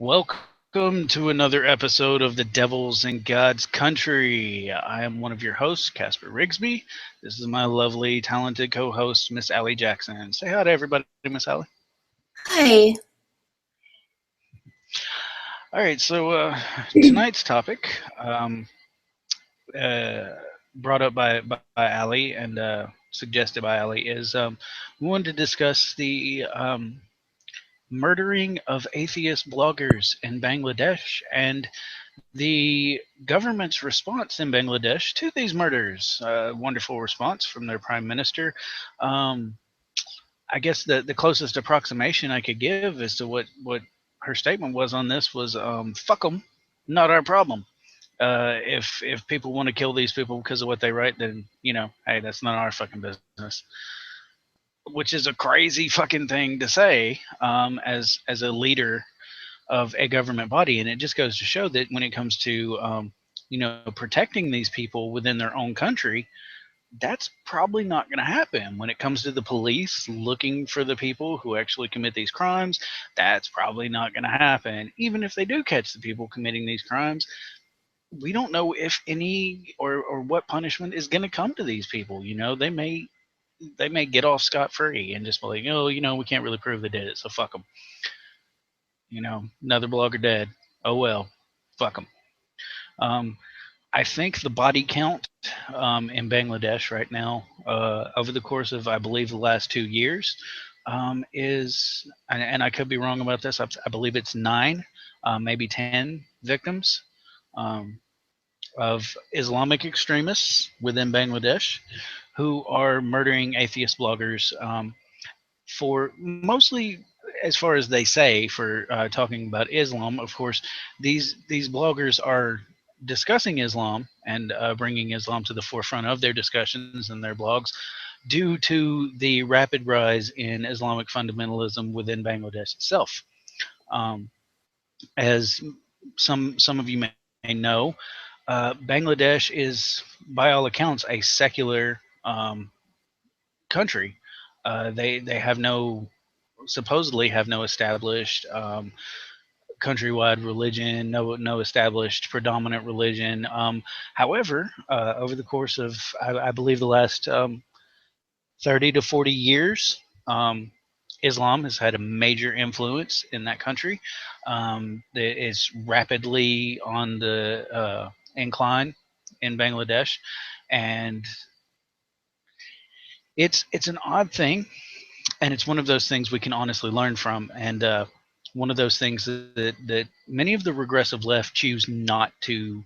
Welcome to another episode of The Devils in God's Country. I am one of your hosts, Casper Rigsby. This is my lovely, talented co host, Miss Allie Jackson. Say hi to everybody, Miss Allie. Hi. All right, so tonight's topic, uh, brought up by Allie and suggested by Allie, is we wanted to discuss the murdering of atheist bloggers in Bangladesh and the government's response in Bangladesh to these murders. Wonderful response from their prime minister. Um, I guess the closest approximation I could give as to what her statement was on this was fuck them, not our problem. If people want to kill these people because of what they write, then hey, that's not our fucking business. Which is a crazy fucking thing to say as a leader of a government body, and it just goes to show that when it comes to protecting these people within their own country, that's probably not going to happen. When it comes to the police looking for the people who actually commit these crimes, that's probably not going to happen. Even if they do catch the people committing these crimes, we don't know if any or what punishment is going to come to these people. They may get off scot free and just be like, oh, we can't really prove they did it, so fuck them. Another blogger dead. Oh well, fuck them. Um, I think the body count in Bangladesh right now, over the course of, I believe, the last 2 years, is, and I could be wrong about this, I believe it's nine, maybe 10 victims um, of Islamic extremists within Bangladesh who are murdering atheist bloggers for mostly, as far as they say, for talking about Islam. Of course, these bloggers are discussing Islam and bringing Islam to the forefront of their discussions and their blogs due to the rapid rise in Islamic fundamentalism within Bangladesh itself. Um, as some of you may know, Bangladesh is, by all accounts, a secular country. They have no, supposedly have no established countrywide religion, no established predominant religion. However, over the course of, I believe, the last 30 to 40 years, Islam has had a major influence in that country. It's rapidly on the incline in Bangladesh, and it's an odd thing, and it's one of those things we can honestly learn from, and one of those things that many of the regressive left choose not to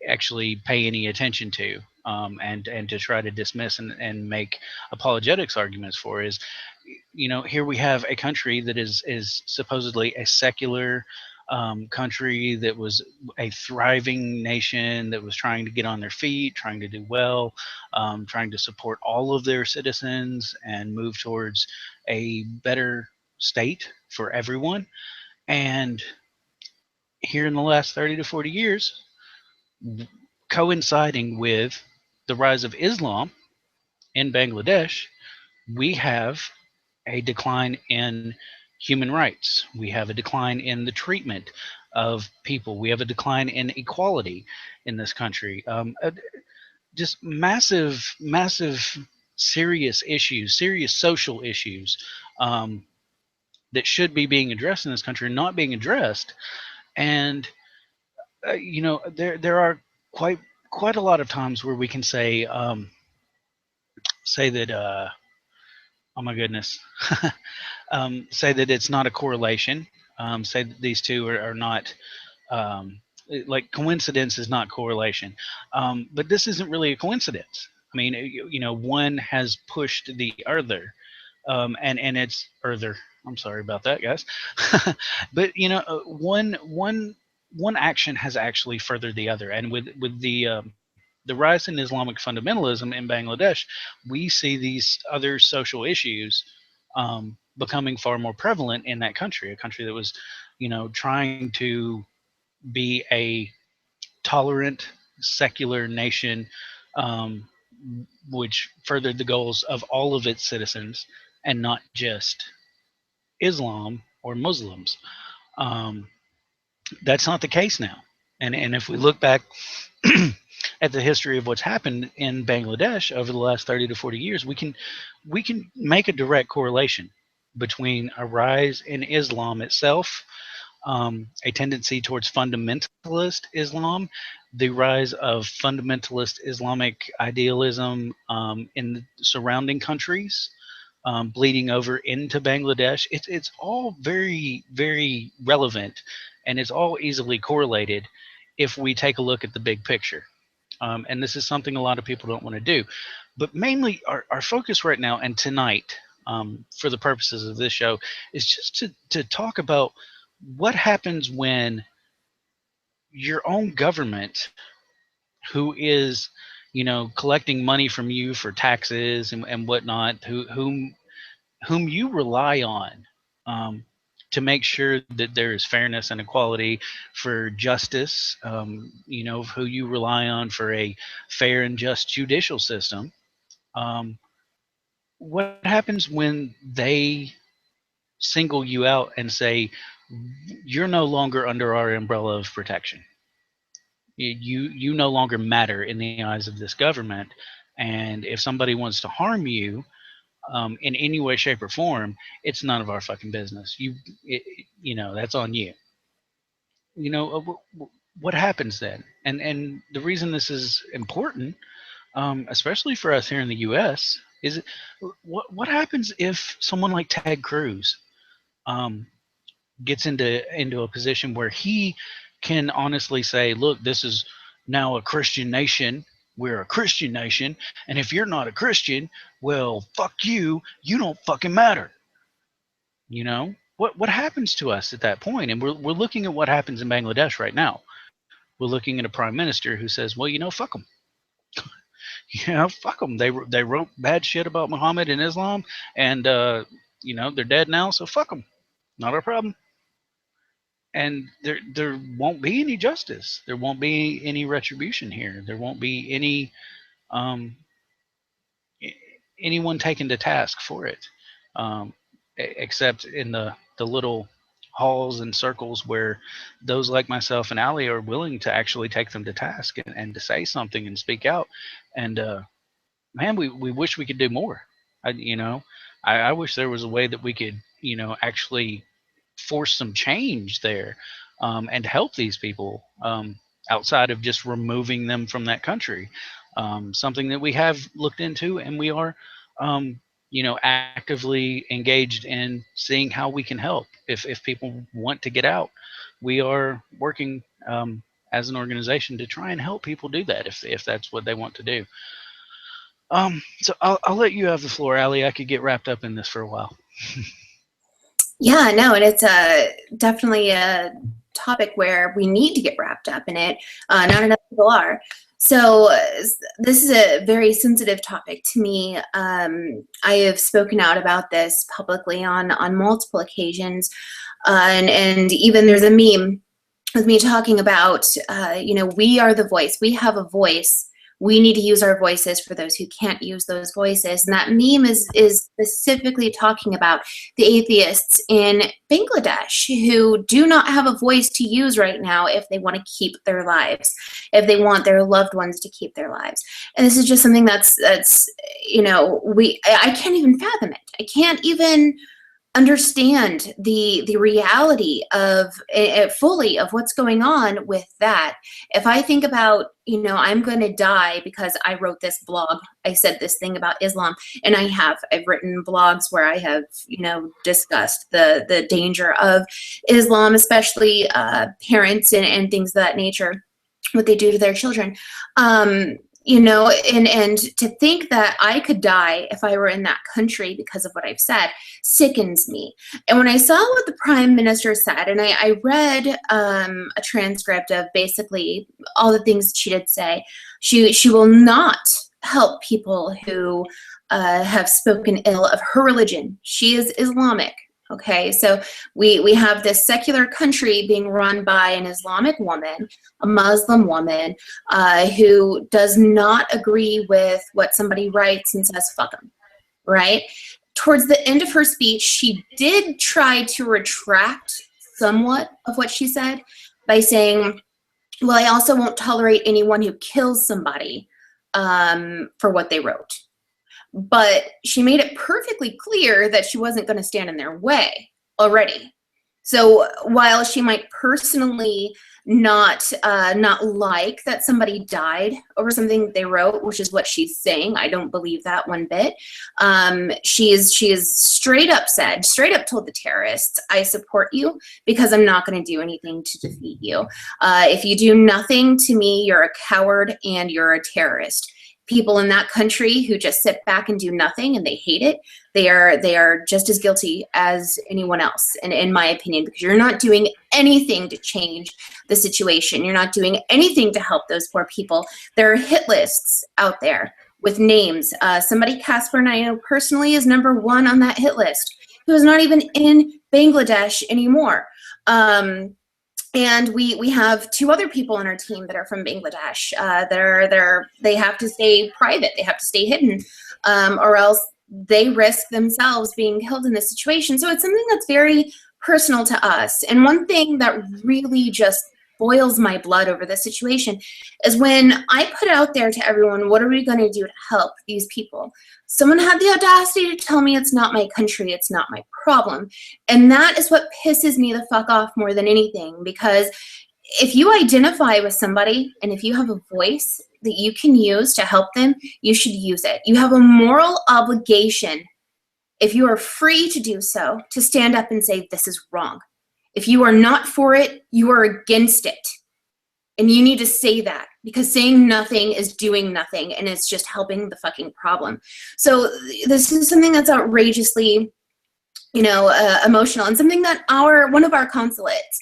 actually pay any attention to, and to try to dismiss and make apologetics arguments for, is, here we have a country that is supposedly a secular country that was a thriving nation that was trying to get on their feet, trying to do well, trying to support all of their citizens and move towards a better state for everyone. And here in the last 30 to 40 years, coinciding with the rise of Islam in Bangladesh, we have a decline in human rights. We have a decline in the treatment of people. We have a decline in equality in this country. Just massive, massive, serious issues, serious social issues um, that should be being addressed in this country are not being addressed. And there are quite quite a lot of times where we can say that, oh my goodness, say that it's not a correlation. Say that these two are not, um, like, coincidence is not correlation. But this isn't really a coincidence. I mean, one has pushed the other, and it's other. I'm sorry about that, guys. But one action has actually furthered the other, and with the rise in Islamic fundamentalism in Bangladesh, we see these other social issues becoming far more prevalent in that country, a country that was, trying to be a tolerant, secular nation, um, which furthered the goals of all of its citizens and not just Islam or Muslims. Um, That's not the case now. And if we look back at the history of what's happened in Bangladesh over the last 30 to 40 years, we can make a direct correlation between a rise in Islam itself, a tendency towards fundamentalist Islam, the rise of fundamentalist Islamic idealism in the surrounding countries, bleeding over into Bangladesh. It's all very, very relevant, and it's all easily correlated if we take a look at the big picture. And this is something a lot of people don't want to do. But mainly, our focus right now and tonight, for the purposes of this show, is just to talk about what happens when your own government, who is, collecting money from you for taxes and whatnot, whom you rely on, um, to make sure that there is fairness and equality, for justice, who you rely on for a fair and just judicial system. Um, what happens when they single you out and say, you're no longer under our umbrella of protection? You no longer matter in the eyes of this government. And if somebody wants to harm you, in any way, shape, or form, it's none of our fucking business. That's on you. What happens then? And the reason this is important, especially for us here in the U.S., is what happens if someone like Ted Cruz um, gets into a position where he can honestly say, "Look, this is now a Christian nation. We're a Christian nation, and if you're not a Christian, well, fuck you. You don't fucking matter." What happens to us at that point? And we're looking at what happens in Bangladesh right now. We're looking at a prime minister who says, "Well, fuck them. Fuck them. They wrote bad shit about Muhammad and Islam, and they're dead now, so fuck them. Not our problem." And there won't be any justice. There won't be any retribution here. There won't be um, anyone taken to task for it, um, except in the little halls and circles where those like myself and Allie are willing to actually take them to task and to say something and speak out. And man, we wish we could do more. I wish there was a way that we could, actually force some change there, and help these people, outside of just removing them from that country. Something that we have looked into, and we are, actively engaged in seeing how we can help. If people want to get out, we are working, as an organization to try and help people do that if that's what they want to do. So I'll let you have the floor, Allie. I could get wrapped up in this for a while. Yeah, no, and it's definitely a topic where we need to get wrapped up in it. Not enough people are. So this is a very sensitive topic to me. I have spoken out about this publicly on multiple occasions, and even there's a meme with me talking about, we are the voice. We have a voice. We need to use our voices for those who can't use those voices. And that meme is specifically talking about the atheists in Bangladesh who do not have a voice to use right now if they want to keep their lives, if they want their loved ones to keep their lives. And this is just something that's I can't even fathom it. I can't even understand the reality of fully of what's going on with that. If I think about, I'm going to die because I wrote this blog, I said this thing about Islam, and I've written blogs where I have, discussed the danger of Islam, especially parents and things of that nature, what they do to their children. And to think that I could die if I were in that country because of what I've said sickens me. And when I saw what the prime minister said, and I read a transcript of basically all the things that she did say, she will not help people who have spoken ill of her religion. She is Islamic. Okay, so we have this secular country being run by an Islamic woman, a Muslim woman, who does not agree with what somebody writes and says, fuck them, right? Towards the end of her speech, she did try to retract somewhat of what she said, by saying, well, I also won't tolerate anyone who kills somebody for what they wrote. But she made it perfectly clear that she wasn't going to stand in their way already. So while she might personally not like that somebody died over something they wrote, which is what she's saying, I don't believe that one bit. She is straight up told the terrorists, I support you because I'm not going to do anything to defeat you. If you do nothing to me, you're a coward and you're a terrorist. People in that country who just sit back and do nothing and they hate it, they are just as guilty as anyone else, in my opinion, because you're not doing anything to change the situation. You're not doing anything to help those poor people. There are hit lists out there with names. Somebody Casper and I know personally is #1 on that hit list, who is not even in Bangladesh anymore. And we have 2 other people on our team that are from Bangladesh. They have to stay private. They have to stay hidden, or else they risk themselves being killed in this situation. So it's something that's very personal to us. And one thing that really just boils my blood over this situation is when I put out there to everyone, what are we going to do to help these people? Someone had the audacity to tell me it's not my country, it's not my problem. And that is what pisses me the fuck off more than anything, because if you identify with somebody and if you have a voice that you can use to help them, you should use it. You have a moral obligation, if you are free to do so, to stand up and say, this is wrong. If you are not for it, you are against it. And you need to say that, because saying nothing is doing nothing, and it's just helping the fucking problem. So this is something that's outrageously, emotional, and something that one of our consulates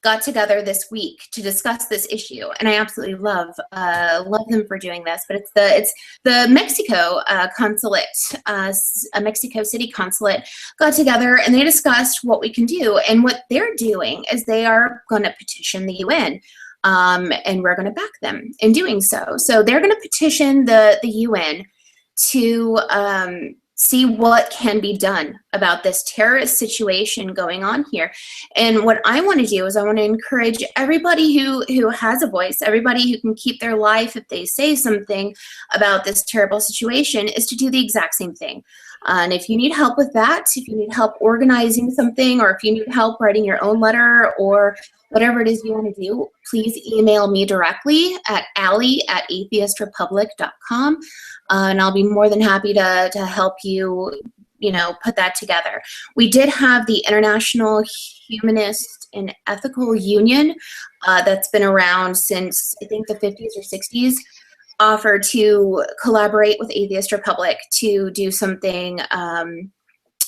got together this week to discuss this issue, and I absolutely love them for doing this. But it's the Mexico consulate, a Mexico City consulate got together, and they discussed what we can do. And what they're doing is they are going to petition the UN, and we're going to back them in doing so. So they're going to petition the UN to see what can be done about this terrorist situation going on here. And what I want to do is I want to encourage everybody who has a voice, everybody who can keep their life if they say something about this terrible situation, is to do the exact same thing. And if you need help with that, if you need help organizing something, or if you need help writing your own letter, or whatever it is you want to do, please email me directly at Allie@atheistrepublic.com, and I'll be more than happy to help you, put that together. We did have the International Humanist and Ethical Union that's been around since, I think, the 50s or 60s, offer to collaborate with Atheist Republic to do something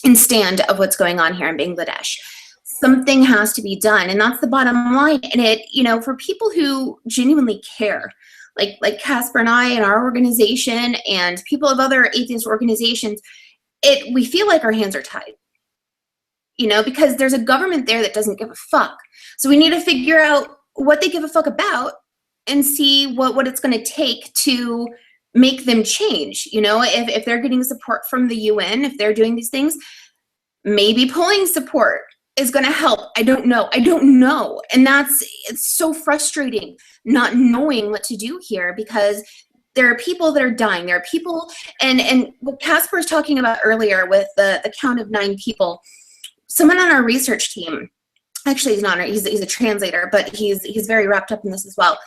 in stand of what's going on here in Bangladesh. Something has to be done, and that's the bottom line. And it, for people who genuinely care, like Casper and I and our organization and people of other atheist organizations, we feel like our hands are tied, because there's a government there that doesn't give a fuck. So we need to figure out what they give a fuck about and see what it's going to take to make them change. If they're getting support from the UN, if they're doing these things, maybe pulling support is going to help. I don't know. And it's so frustrating not knowing what to do here, because there are people that are dying. There are people, and what Casper was talking about earlier with the count of 9 people, someone on our research team, actually he's a translator, but he's very wrapped up in this as well,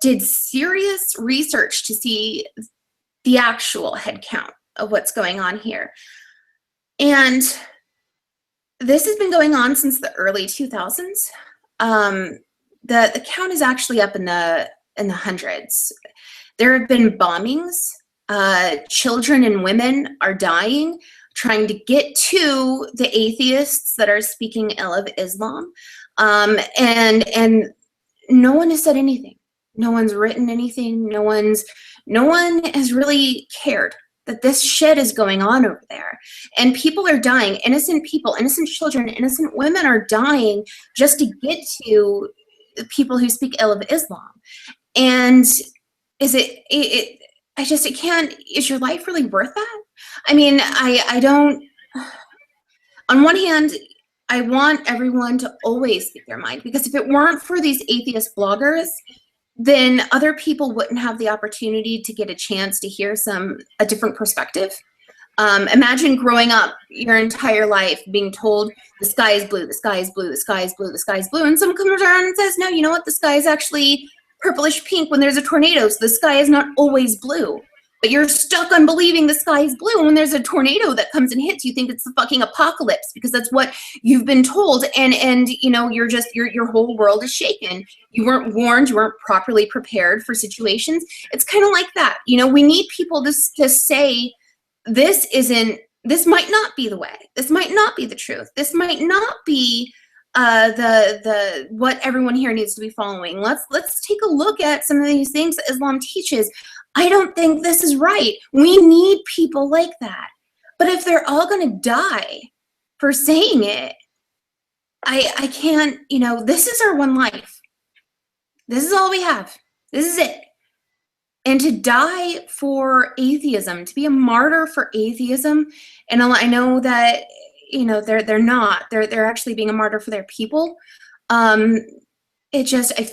did serious research to see the actual head count of what's going on here. And this has been going on since the early 2000s. The count is actually up in the hundreds. There have been bombings. Children and women are dying trying to get to the atheists that are speaking ill of Islam. And no one has said anything. No one's written anything. No one has really cared that this shit is going on over there. And people are dying. Innocent people, innocent children, innocent women are dying just to get to the people who speak ill of Islam. And is it can't, is your life really worth that? I mean, I don't, on one hand, I want everyone to always speak their mind, because if it weren't for these atheist bloggers, then other people wouldn't have the opportunity to get a chance to hear a different perspective. Imagine growing up your entire life being told the sky is blue, the sky is blue, the sky is blue, the sky is blue, and someone comes around and says, no, you know what, the sky is actually purplish pink when there's a tornado, so the sky is not always blue. But you're stuck on believing the sky is blue, and when there's a tornado that comes and hits, you think it's the fucking apocalypse because that's what you've been told, and you know, you're just your whole world is shaken. You weren't warned, you weren't properly prepared for situations. It's kind of like that. You know, we need people to say, this might not be the way. This might not be the truth. This might not be the what everyone here needs to be following. Let's take a look at some of these things that Islam teaches. I don't think this is right. We need people like that. But if they're all going to die for saying it, I can't, you know, this is our one life. This is all we have. This is it. And to die for atheism, to be a martyr for atheism, and I know that, you know, they're not. They're actually being a martyr for their people. I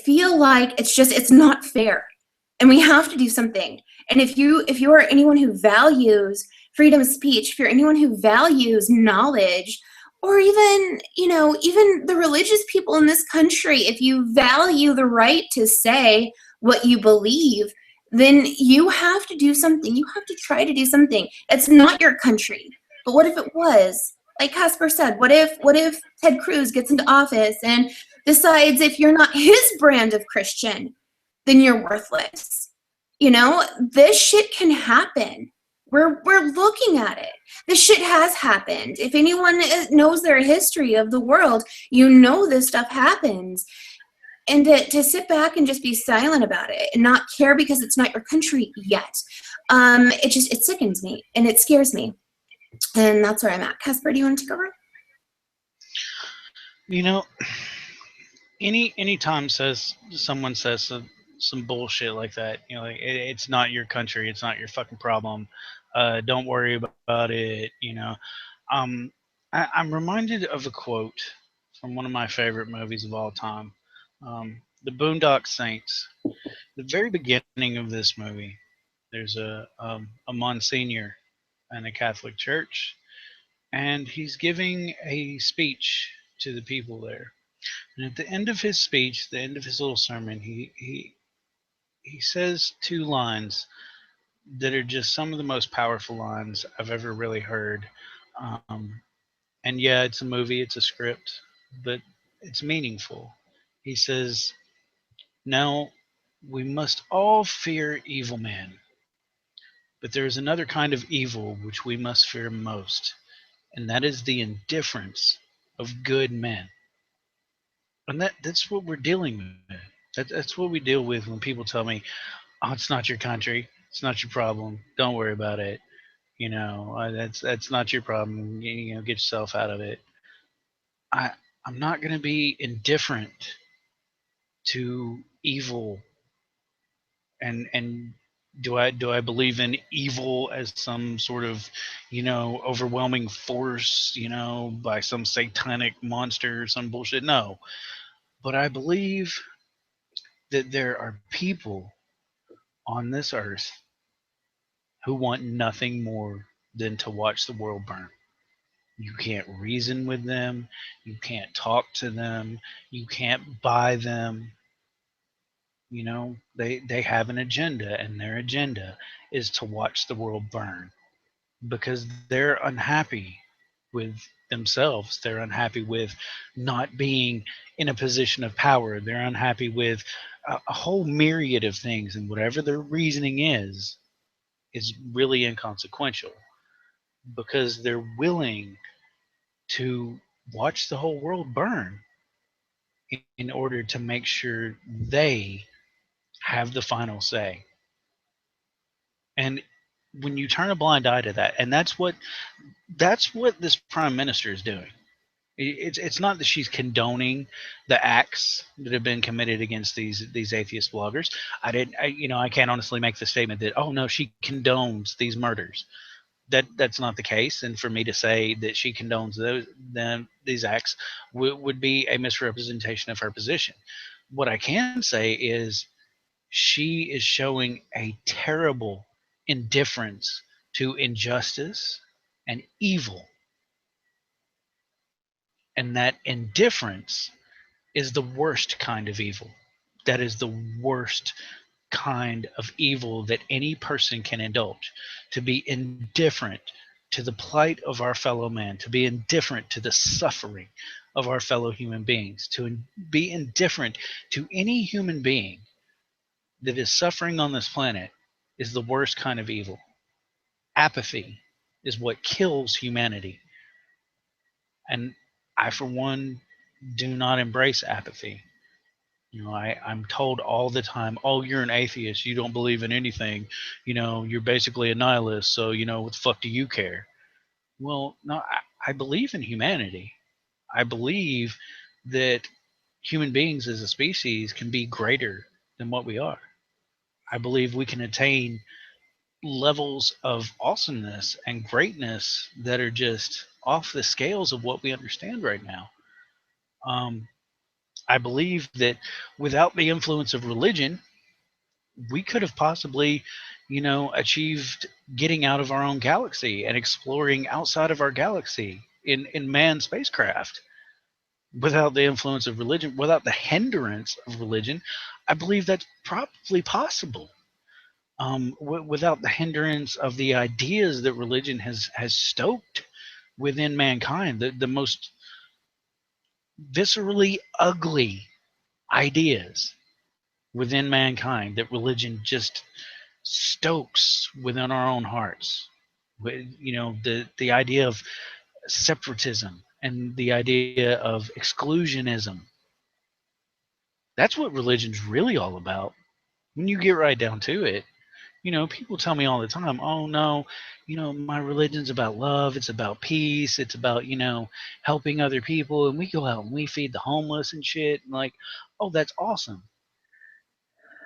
feel like it's not fair, and we have to do something. And if you are anyone who values freedom of speech, if you're anyone who values knowledge, or even, you know, even the religious people in this country, if you value the right to say what you believe, then you have to do something. You have to try to do something. It's not your country. But what if it was? Like Casper said, what if Ted Cruz gets into office and decides if you're not his brand of Christian, then you're worthless? You know, this shit can happen. We're looking at it. This shit has happened. If anyone knows their history of the world, you know this stuff happens. And to sit back and just be silent about it and not care because it's not your country yet, it sickens me and it scares me. And that's where I'm at. Casper, do you want to take over? You know, any time someone says some bullshit like that, you know, like it's not your country, it's not your fucking problem. Don't worry about it. You know, I'm reminded of a quote from one of my favorite movies of all time. The Boondock Saints. The very beginning of this movie, there's a Monsignor in a Catholic church, and he's giving a speech to the people there. And at the end of his speech, the end of his little sermon, he says two lines that are just some of the most powerful lines I've ever really heard. And yeah, it's a movie, it's a script, but it's meaningful. He says, now, we must all fear evil men, but there is another kind of evil which we must fear most, and that is the indifference of good men. And that's what we're dealing with. That's what we deal with when people tell me, "Oh, it's not your country, it's not your problem. Don't worry about it. You know, that's not your problem. You know, get yourself out of it." I I'm not going to be indifferent to evil, and do I believe in evil as some sort of, you know, overwhelming force, you know, by some satanic monster or some bullshit? No. But I believe that there are people on this earth who want nothing more than to watch the world burn. You can't reason with them, you can't talk to them, you can't buy them. You know, they have an agenda, and their agenda is to watch the world burn because they're unhappy with themselves. They're unhappy with not being in a position of power. They're unhappy with a whole myriad of things, and whatever their reasoning is really inconsequential because they're willing to watch the whole world burn in order to make sure they have the final say. And when you turn a blind eye to that, and that's what this prime minister is doing. It's not that she's condoning the acts that have been committed against these atheist bloggers. I can't honestly make the statement that, oh no, she condones these murders. that's not the case, and for me to say that she condones these acts would be a misrepresentation of her position. What I can say is she is showing a terrible indifference to injustice and evil, and that indifference is the worst kind of evil. That is the worst kind of evil that any person can indulge. To be indifferent to the plight of our fellow man, to be indifferent to the suffering of our fellow human beings, to be indifferent to any human being that is suffering on this planet is the worst kind of evil. Apathy is what kills humanity. And I, for one, do not embrace apathy. I'm told all the time, oh, you're an atheist. You don't believe in anything. You're basically a nihilist. So, what the fuck do you care? Well, no, I believe in humanity. I believe that human beings as a species can be greater than what we are. I believe we can attain levels of awesomeness and greatness that are just off the scales of what we understand right now. Um, I believe that without the influence of religion, we could have possibly, achieved getting out of our own galaxy and exploring outside of our galaxy in manned spacecraft without the influence of religion, without the hindrance of religion. I believe that's probably possible. Without the hindrance of the ideas that religion has stoked within mankind, the most viscerally ugly ideas within mankind that religion just stokes within our own hearts. The idea of separatism and the idea of exclusionism. That's what religion's really all about. When you get right down to it, people tell me all the time, oh no, my religion's about love, it's about peace, it's about, helping other people. And we go out and we feed the homeless and shit. And like, oh, that's awesome.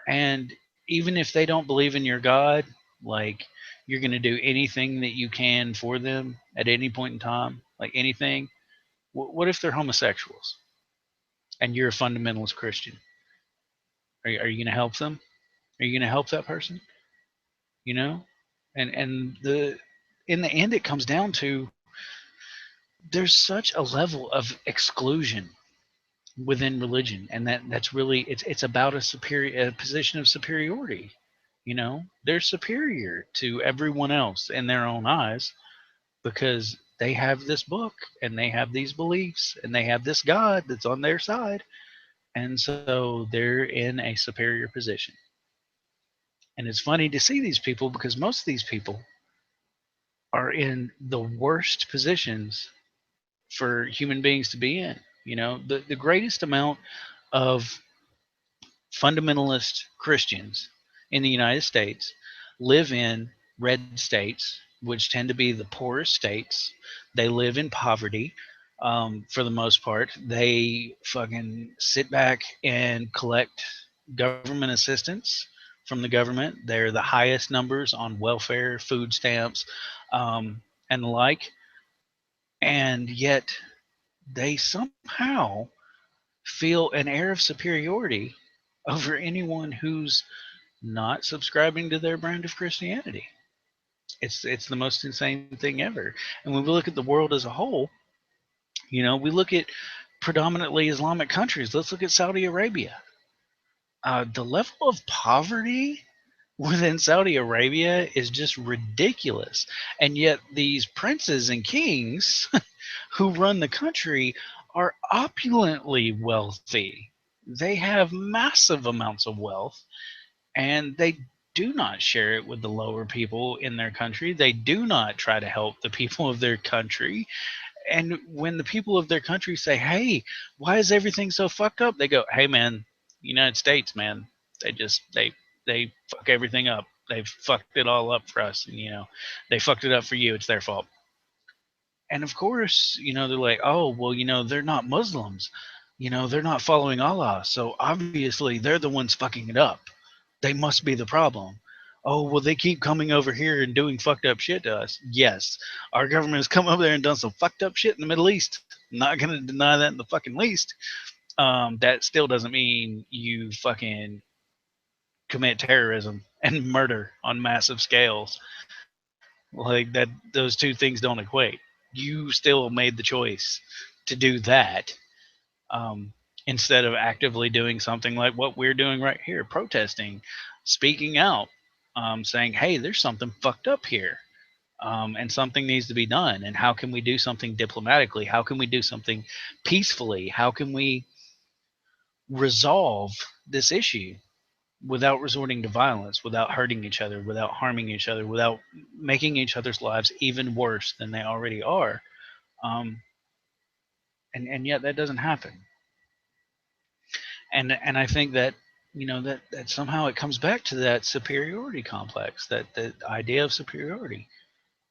And even if they don't believe in your God, like, you're going to do anything that you can for them at any point in time, like anything. What if they're homosexuals and you're a fundamentalist Christian? Are you going to help them? Are you going to help that person? You know, and the in the end, it comes down to there's such a level of exclusion within religion, and that's really it's about a position of superiority. They're superior to everyone else in their own eyes because they have this book and they have these beliefs and they have this God that's on their side, and so they're in a superior position. And it's funny to see these people because most of these people are in the worst positions for human beings to be in. The greatest amount of fundamentalist Christians in the United States live in red states, which tend to be the poorest states. They live in poverty for the most part. They fucking sit back and collect government assistance from the government. They're the highest numbers on welfare, food stamps, and the like. And yet they somehow feel an air of superiority over anyone who's not subscribing to their brand of Christianity. It's the most insane thing ever. And when we look at the world as a whole, we look at predominantly Islamic countries. Let's look at Saudi Arabia. The level of poverty within Saudi Arabia is just ridiculous. And yet these princes and kings who run the country are opulently wealthy. They have massive amounts of wealth, and they do not share it with the lower people in their country. They do not try to help the people of their country. And when the people of their country say, "Hey, why is everything so fucked up?" They go, "Hey, man, United States, man, they fuck everything up. They've fucked it all up for us. And, they fucked it up for you. It's their fault." And of course, they're like, "Oh, well, they're not Muslims. They're not following Allah. So obviously they're the ones fucking it up. They must be the problem." Oh, well, they keep coming over here and doing fucked up shit to us. Yes, our government has come over there and done some fucked up shit in the Middle East. Not going to deny that in the fucking least. That still doesn't mean you fucking commit terrorism and murder on massive scales. Like that, those two things don't equate. You still made the choice to do that, um, instead of actively doing something like what we're doing right here, protesting, speaking out, saying, "Hey, there's something fucked up here." And something needs to be done. And how can we do something diplomatically? How can we do something peacefully? How can we resolve this issue without resorting to violence, without hurting each other, without harming each other, without making each other's lives even worse than they already are? Um, and yet that doesn't happen. And I think that, that somehow it comes back to that superiority complex, that idea of superiority.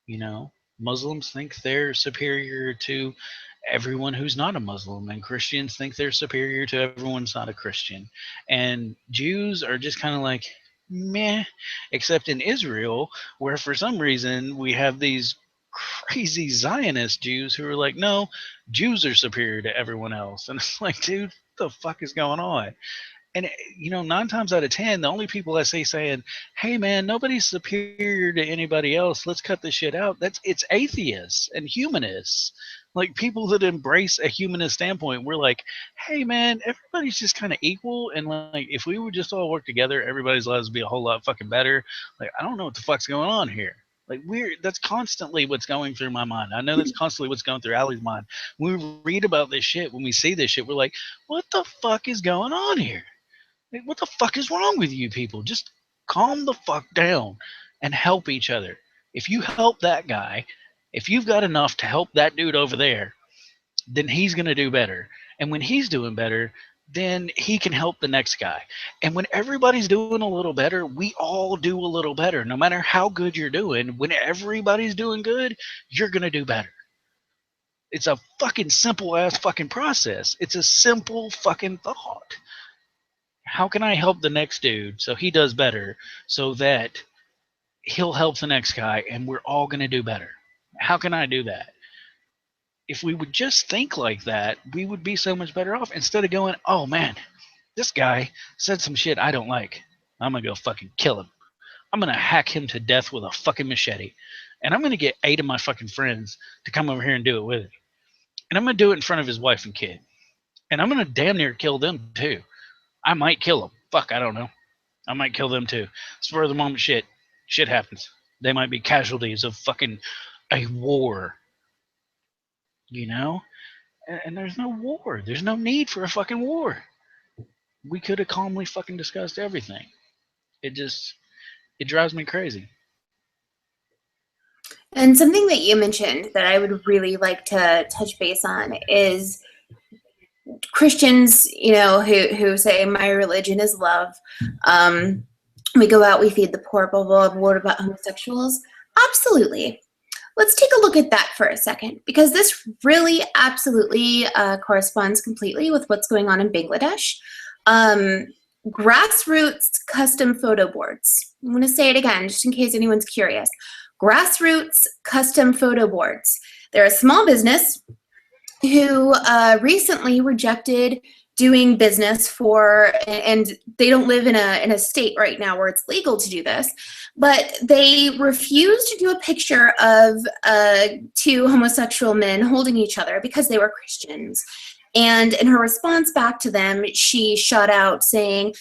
You know, Muslims think they're superior to everyone who's not a Muslim, and Christians think they're superior to everyone who's not a Christian. And Jews are just kind of like, meh, except in Israel, where for some reason we have these crazy Zionist Jews who are like, no, Jews are superior to everyone else. And it's like, dude, what the fuck is going on? And 9 times out of 10, the only people I see saying, "Hey, man, nobody's superior to anybody else. Let's cut this shit out." It's atheists and humanists, like people that embrace a humanist standpoint. We're like, "Hey, man, everybody's just kind of equal, and like if we would just all work together, everybody's lives would be a whole lot fucking better." Like, I don't know what the fuck's going on here. Like that's constantly what's going through my mind. I know that's constantly what's going through Allie's mind. When we read about this shit, when we see this shit, we're like, "What the fuck is going on here? Like, what the fuck is wrong with you people? Just calm the fuck down and help each other. If you help that guy, if you've got enough to help that dude over there, then he's going to do better. And when he's doing better, then he can help the next guy. And when everybody's doing a little better, we all do a little better. No matter how good you're doing, when everybody's doing good, you're going to do better. It's a fucking simple ass fucking process. It's a simple fucking thought. How can I help the next dude so he does better, so that he'll help the next guy and we're all going to do better? How can I do that? If we would just think like that, we would be so much better off, instead of going, "Oh man, this guy said some shit I don't like. I'm going to go fucking kill him. I'm going to hack him to death with a fucking machete. And I'm going to get 8 of my fucking friends to come over here and do it with me. And I'm going to do it in front of his wife and kid. And I'm going to damn near kill them too. I might kill them. Fuck, I don't know. I might kill them too. Spur of the moment shit. Shit happens. They might be casualties of fucking a war. You know? And there's no war. There's no need for a fucking war. We could have calmly fucking discussed everything. It drives me crazy. And something that you mentioned that I would really like to touch base on is Christians, who say my religion is love. We go out, we feed the poor, blah, blah, blah. What about homosexuals? Absolutely. Let's take a look at that for a second, because this really absolutely corresponds completely with what's going on in Bangladesh. Grassroots custom photo boards. I'm going to say it again, just in case anyone's curious. Grassroots custom photo boards. They're a small business who recently rejected doing business for, and they don't live in a state right now where it's legal to do this, but they refused to do a picture of 2 homosexual men holding each other because they were Christians. And in her response back to them, she shot out saying,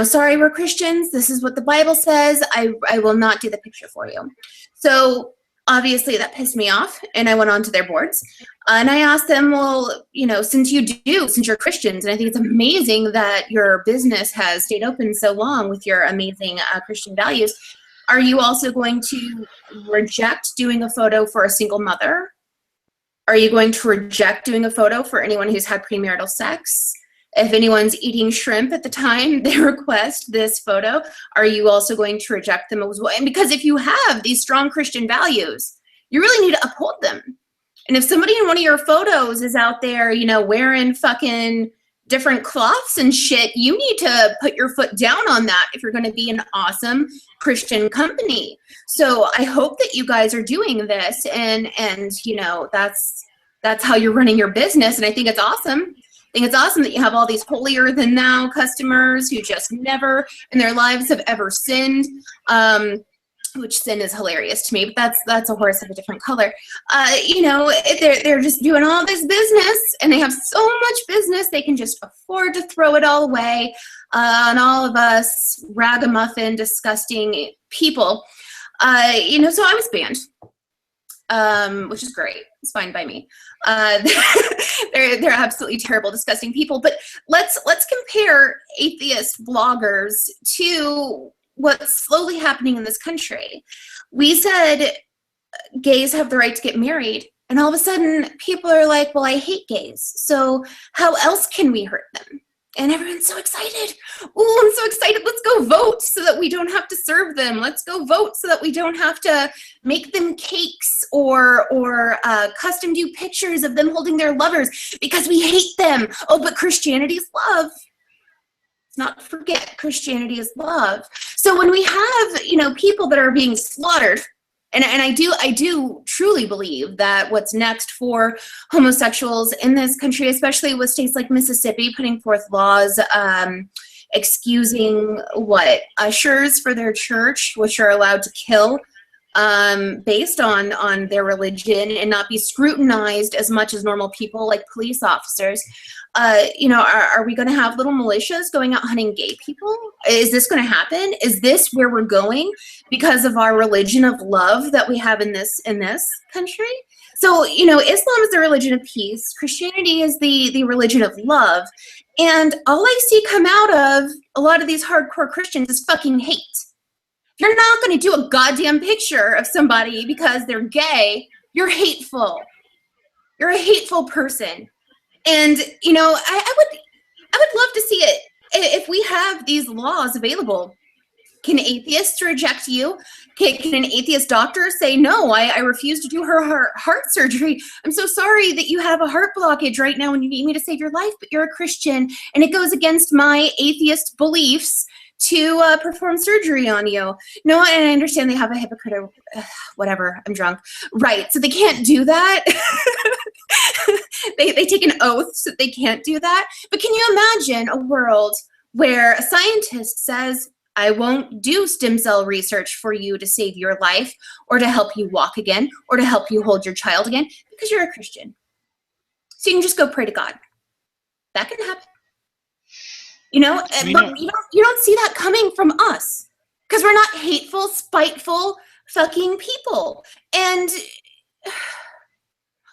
"Sorry, we're Christians. This is what the Bible says. I will not do the picture for you." So obviously that pissed me off, and I went on to their boards. And I asked them, well, since you're Christians, and I think it's amazing that your business has stayed open so long with your amazing Christian values, are you also going to reject doing a photo for a single mother? Are you going to reject doing a photo for anyone who's had premarital sex? If anyone's eating shrimp at the time they request this photo, are you also going to reject them as well? And because if you have these strong Christian values, you really need to uphold them. And if somebody in one of your photos is out there, wearing fucking, different cloths and shit, you need to put your foot down on that if you're going to be an awesome Christian company. So I hope that you guys are doing this, and you know, that's how you're running your business, and I think it's awesome. I think it's awesome that you have all these holier than thou customers who just never in their lives have ever sinned. Which sin is hilarious to me, but that's a horse of a different color. You know, they're just doing all this business, and they have so much business they can just afford to throw it all away on all of us ragamuffin, disgusting people. You know, so I was banned, which is great. It's fine by me. They're absolutely terrible, disgusting people. But let's compare atheist bloggers to what's slowly happening in this country. We said gays have the right to get married, and all of a sudden people are like, well, I hate gays, so how else can we hurt them? And everyone's so excited. Oh, I'm so excited. Let's go vote so that we don't have to serve them. Let's go vote so that we don't have to make them cakes or custom do pictures of them holding their lovers because we hate them. Oh, but Christianity is love. Let's not forget Christianity is love. So when we have, you know, people that are being slaughtered, and I do truly believe that what's next for homosexuals in this country, especially with states like Mississippi putting forth laws excusing ushers for their church, which are allowed to kill based on their religion and not be scrutinized as much as normal people like police officers. You know, are we going to have little militias going out hunting gay people? Is this going to happen? Is this where we're going because of our religion of love that we have in this country? So, you know, Islam is the religion of peace. Christianity is the religion of love. And all I see come out of a lot of these hardcore Christians is fucking hate. If you're not going to do a goddamn picture of somebody because they're gay, you're hateful. You're a hateful person. And, you know, I would love to see it. If we have these laws available, can atheists reject you? Can an atheist doctor say, no, I refuse to do her heart surgery. I'm so sorry that you have a heart blockage right now and you need me to save your life, but you're a Christian and it goes against my atheist beliefs to perform surgery on you. No, and I understand they have a hypocrite, whatever, I'm drunk. Right, so they can't do that. They take an oath so they can't do that. But can you imagine a world where a scientist says, I won't do stem cell research for you to save your life or to help you walk again or to help you hold your child again because you're a Christian. So you can just go pray to God. That can happen. You know, but you don't see that coming from us because we're not hateful, spiteful, fucking people. And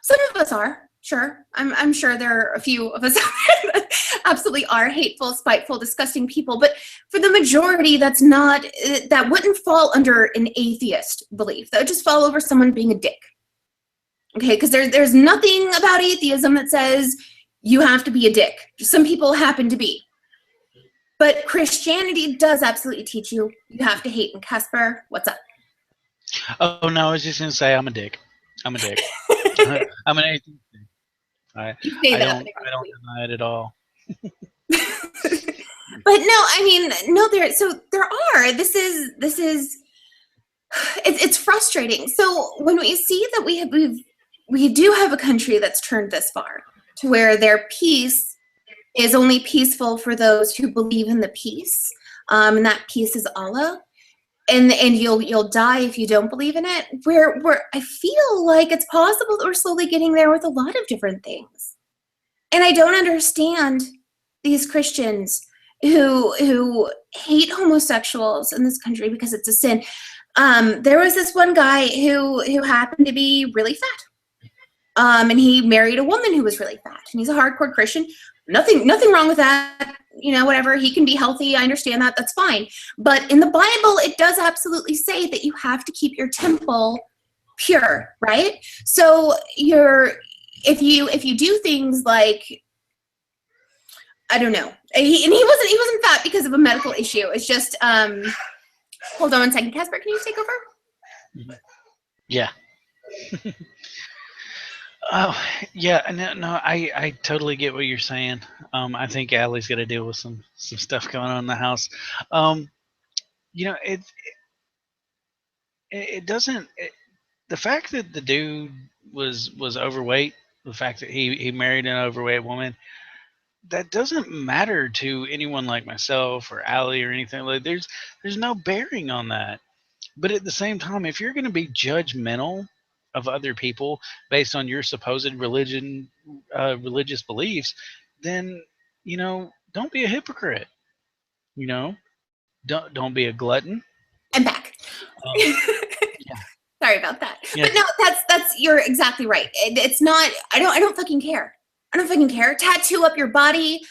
some of us are. Sure, I'm sure there are a few of us that absolutely are hateful, spiteful, disgusting people. But for the majority, that's not. That wouldn't fall under an atheist belief. That would just fall over someone being a dick. Okay, because there's nothing about atheism that says you have to be a dick. Some people happen to be. But Christianity does absolutely teach you have to hate. And Casper, what's up? Oh no, I was just gonna say I'm a dick. I'm a dick. I'm an atheist. I don't deny it at all. But no, I mean, no, there are. This is it's frustrating. So when we see that we do have a country that's turned this far to where their peace is only peaceful for those who believe in the peace, and that peace is Allah. And you'll die if you don't believe in it. Where I feel like it's possible that we're slowly getting there with a lot of different things. And I don't understand these Christians who hate homosexuals in this country because it's a sin. There was this one guy who happened to be really fat. And he married a woman who was really fat. And he's a hardcore Christian. Nothing wrong with that. You know, whatever, he can be healthy. I understand that. That's fine. But in the Bible, it does absolutely say that you have to keep your temple pure, right? So if you do things like, I don't know, he wasn't fat because of a medical issue. It's just, hold on one second. Casper, can you take over? Yeah. Oh, yeah, no, no, I totally get what you're saying. I think Allie's got to deal with some stuff going on in the house. Um, you know, it doesn't. The fact that the dude was overweight, the fact that he married an overweight woman, that doesn't matter to anyone like myself or Allie or anything. Like, there's no bearing on that. But at the same time, if you're going to be judgmental of other people based on your supposed religious beliefs, then don't be a hypocrite. Don't be a glutton. I'm back. Um, yeah, Sorry about that. yeah, But no, that's you're exactly right. It's not. I don't fucking care. I don't fucking care. Tattoo up your body.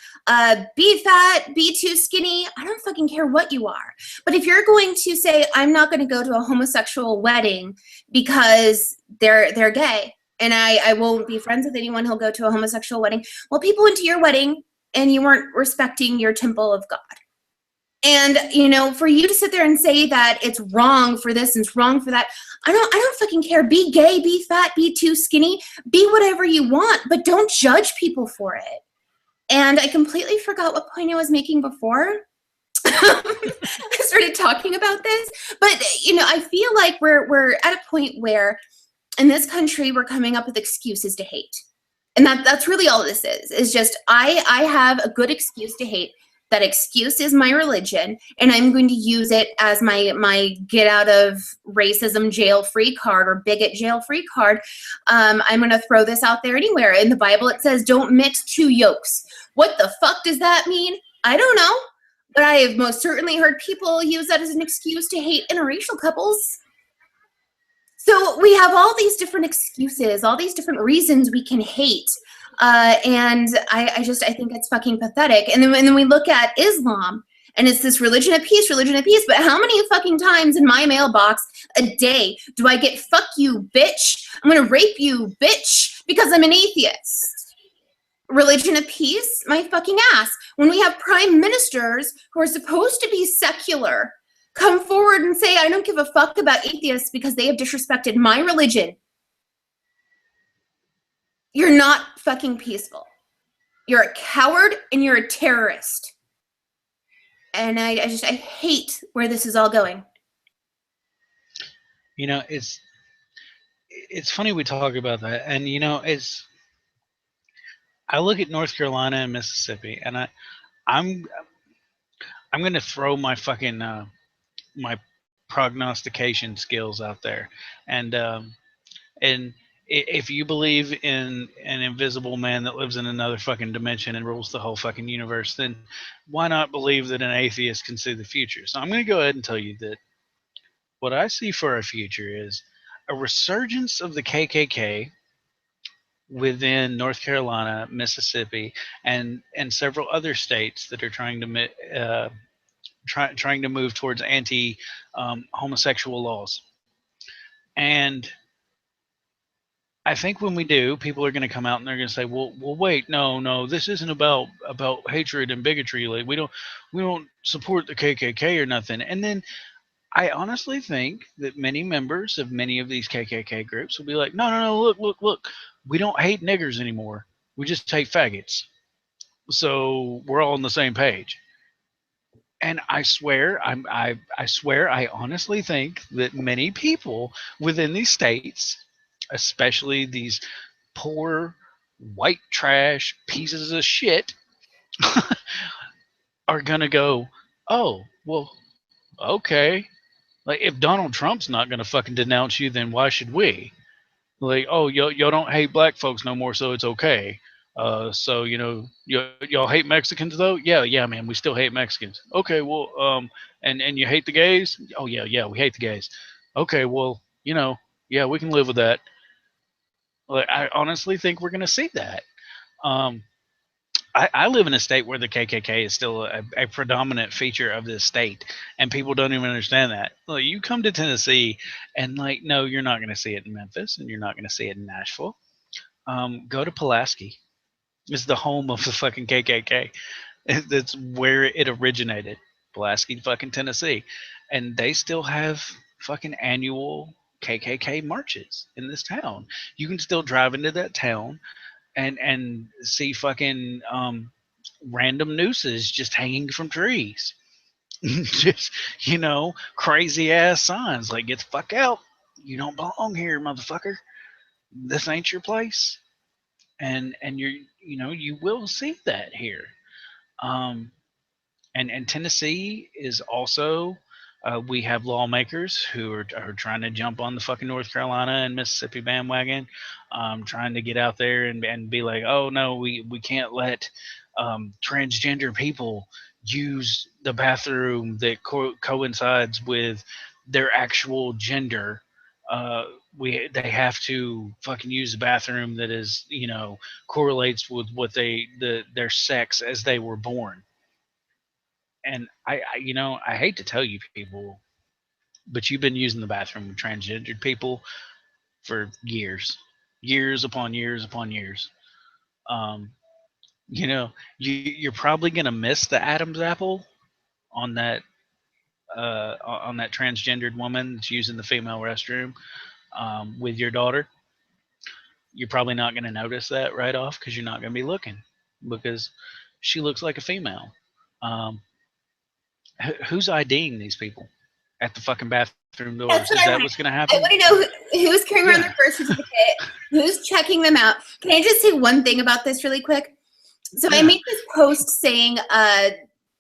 Be fat. Be too skinny. I don't fucking care what you are. But if you're going to say I'm not going to go to a homosexual wedding because they're gay, and I won't be friends with anyone who'll go to a homosexual wedding. Well, people went to your wedding and you weren't respecting your temple of God. And for you to sit there and say that it's wrong for this and it's wrong for that, I don't fucking care. Be gay, be fat, be too skinny, be whatever you want, but don't judge people for it. And I completely forgot what point I was making before I started talking about this. But I feel like we're at a point where in this country we're coming up with excuses to hate. And that's really all this is just I have a good excuse to hate. That excuse is my religion, and I'm going to use it as my get out of racism jail free card or bigot jail free card. I'm going to throw this out there anywhere. In the Bible, it says, don't mix two yolks. What the fuck does that mean? I don't know, but I have most certainly heard people use that as an excuse to hate interracial couples. So we have all these different excuses, all these different reasons we can hate. And I think it's fucking pathetic. And then we look at Islam, and it's this religion of peace. But how many fucking times in my mailbox a day do I get "fuck you, bitch"? I'm gonna rape you, bitch, because I'm an atheist. Religion of peace? My fucking ass. When we have prime ministers who are supposed to be secular come forward and say, I don't give a fuck about atheists because they have disrespected my religion. You're not fucking peaceful. You're a coward and you're a terrorist. And I hate where this is all going. It's funny we talk about that, and I look at North Carolina and Mississippi, and I'm I'm gonna throw my fucking my prognostication skills out there, and and if you believe in an invisible man that lives in another fucking dimension and rules the whole fucking universe, then why not believe that an atheist can see the future? So I'm going to go ahead and tell you that what I see for our future is a resurgence of the KKK within North Carolina, Mississippi, and several other states that are trying to trying to move towards anti homosexual laws. And I think when we do, people are going to come out and they're going to say, "Well, wait, no, this isn't about hatred and bigotry. Like we don't support the KKK or nothing." And then I honestly think that many members of many of these KKK groups will be like, "No, look, we don't hate niggers anymore. We just hate faggots. So we're all on the same page." And I swear, I honestly think that many people within these states, especially these poor white trash pieces of shit, are gonna go, "Oh, well, okay. Like if Donald Trump's not gonna fucking denounce you, then why should we? Like, oh, y'all don't hate black folks no more, so it's okay. So y'all hate Mexicans though? Yeah, man, we still hate Mexicans. Okay, well, and you hate the gays? Oh yeah, we hate the gays. Okay, well, yeah, we can live with that." Like, I honestly think we're gonna see that. Um, I live in a state where the KKK is still a predominant feature of this state, and people don't even understand that. Like, you come to Tennessee, and like, no, you're not going to see it in Memphis, and you're not going to see it in Nashville. Go to Pulaski. It's the home of the fucking KKK. That's where it originated. Pulaski, fucking Tennessee, and they still have fucking annual KKK marches in this town. You can still drive into that town and see fucking random nooses just hanging from trees. Just, crazy ass signs like "Get the fuck out! You don't belong here, motherfucker. This ain't your place." And you will see that here. Um, and Tennessee is also, we have lawmakers who are trying to jump on the fucking North Carolina and Mississippi bandwagon, trying to get out there and be like, oh no, we can't let transgender people use the bathroom that coincides with their actual gender. They have to fucking use the bathroom that is, correlates with what their sex as they were born. And I hate to tell you people, but you've been using the bathroom with transgendered people for years upon years upon years. Um, you're probably gonna miss the Adam's apple on that transgendered woman that's using the female restroom with your daughter. You're probably not gonna notice that right off because you're not gonna be looking because she looks like a female. Um, who's IDing these people at the fucking bathroom doors? Is that what's going to happen? I want to know who's carrying around their birth certificate, who's checking them out. Can I just say one thing about this really quick? So I made this post saying,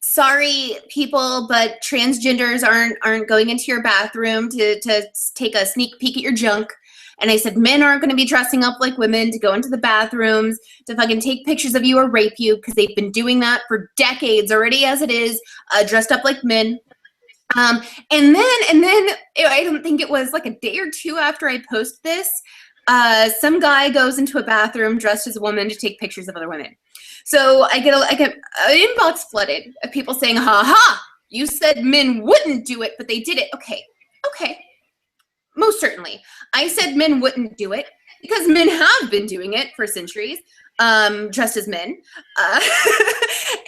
sorry people, but transgenders aren't going into your bathroom to take a sneak peek at your junk. And I said, men aren't going to be dressing up like women to go into the bathrooms to fucking take pictures of you or rape you, because they've been doing that for decades already as it is, dressed up like men. And then I don't think it was like a day or two after I posted this, some guy goes into a bathroom dressed as a woman to take pictures of other women. So I get an inbox flooded of people saying, ha ha, you said men wouldn't do it, but they did it. Okay. Most certainly. I said men wouldn't do it because men have been doing it for centuries, dressed as men.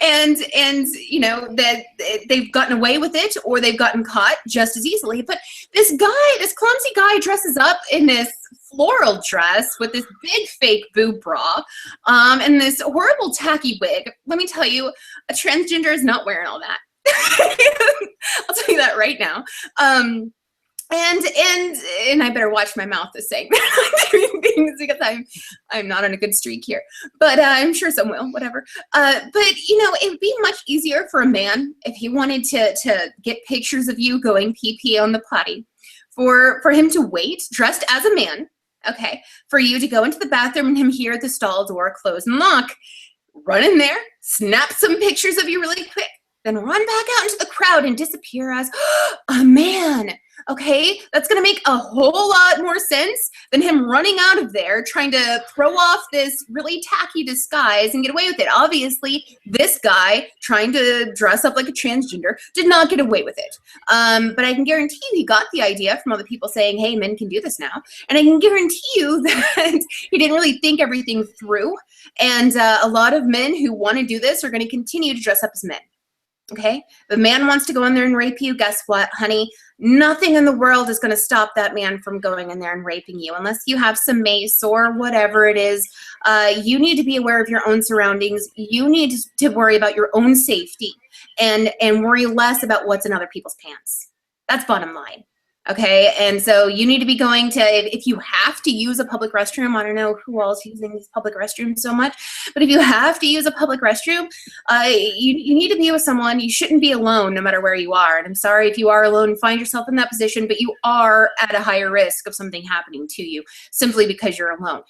And that they've gotten away with it or they've gotten caught just as easily. But this clumsy guy dresses up in this floral dress with this big fake boob bra, and this horrible tacky wig. Let me tell you, a transgender is not wearing all that. I'll tell you that right now. And I better watch my mouth this saying things because I'm not on a good streak here, but I'm sure some will, whatever. But it'd be much easier for a man if he wanted to get pictures of you going pee on the potty, for him to wait dressed as a man, okay, for you to go into the bathroom and him hear the stall door close and lock, run in there, snap some pictures of you really quick, then run back out into the crowd and disappear as a man. Okay, that's going to make a whole lot more sense than him running out of there trying to throw off this really tacky disguise and get away with it. Obviously, this guy trying to dress up like a transgender did not get away with it. But I can guarantee you he got the idea from other people saying, hey, men can do this now. And I can guarantee you that he didn't really think everything through. And a lot of men who want to do this are going to continue to dress up as men. Okay, the man wants to go in there and rape you. Guess what, honey? Nothing in the world is going to stop that man from going in there and raping you unless you have some mace or whatever it is. You need to be aware of your own surroundings. You need to worry about your own safety and worry less about what's in other people's pants. That's bottom line. Okay, and so you need to be going to, if you have to use a public restroom, I don't know who else is using these public restrooms so much, but if you have to use a public restroom, you need to be with someone. You shouldn't be alone no matter where you are. And I'm sorry if you are alone and find yourself in that position, but you are at a higher risk of something happening to you simply because you're alone.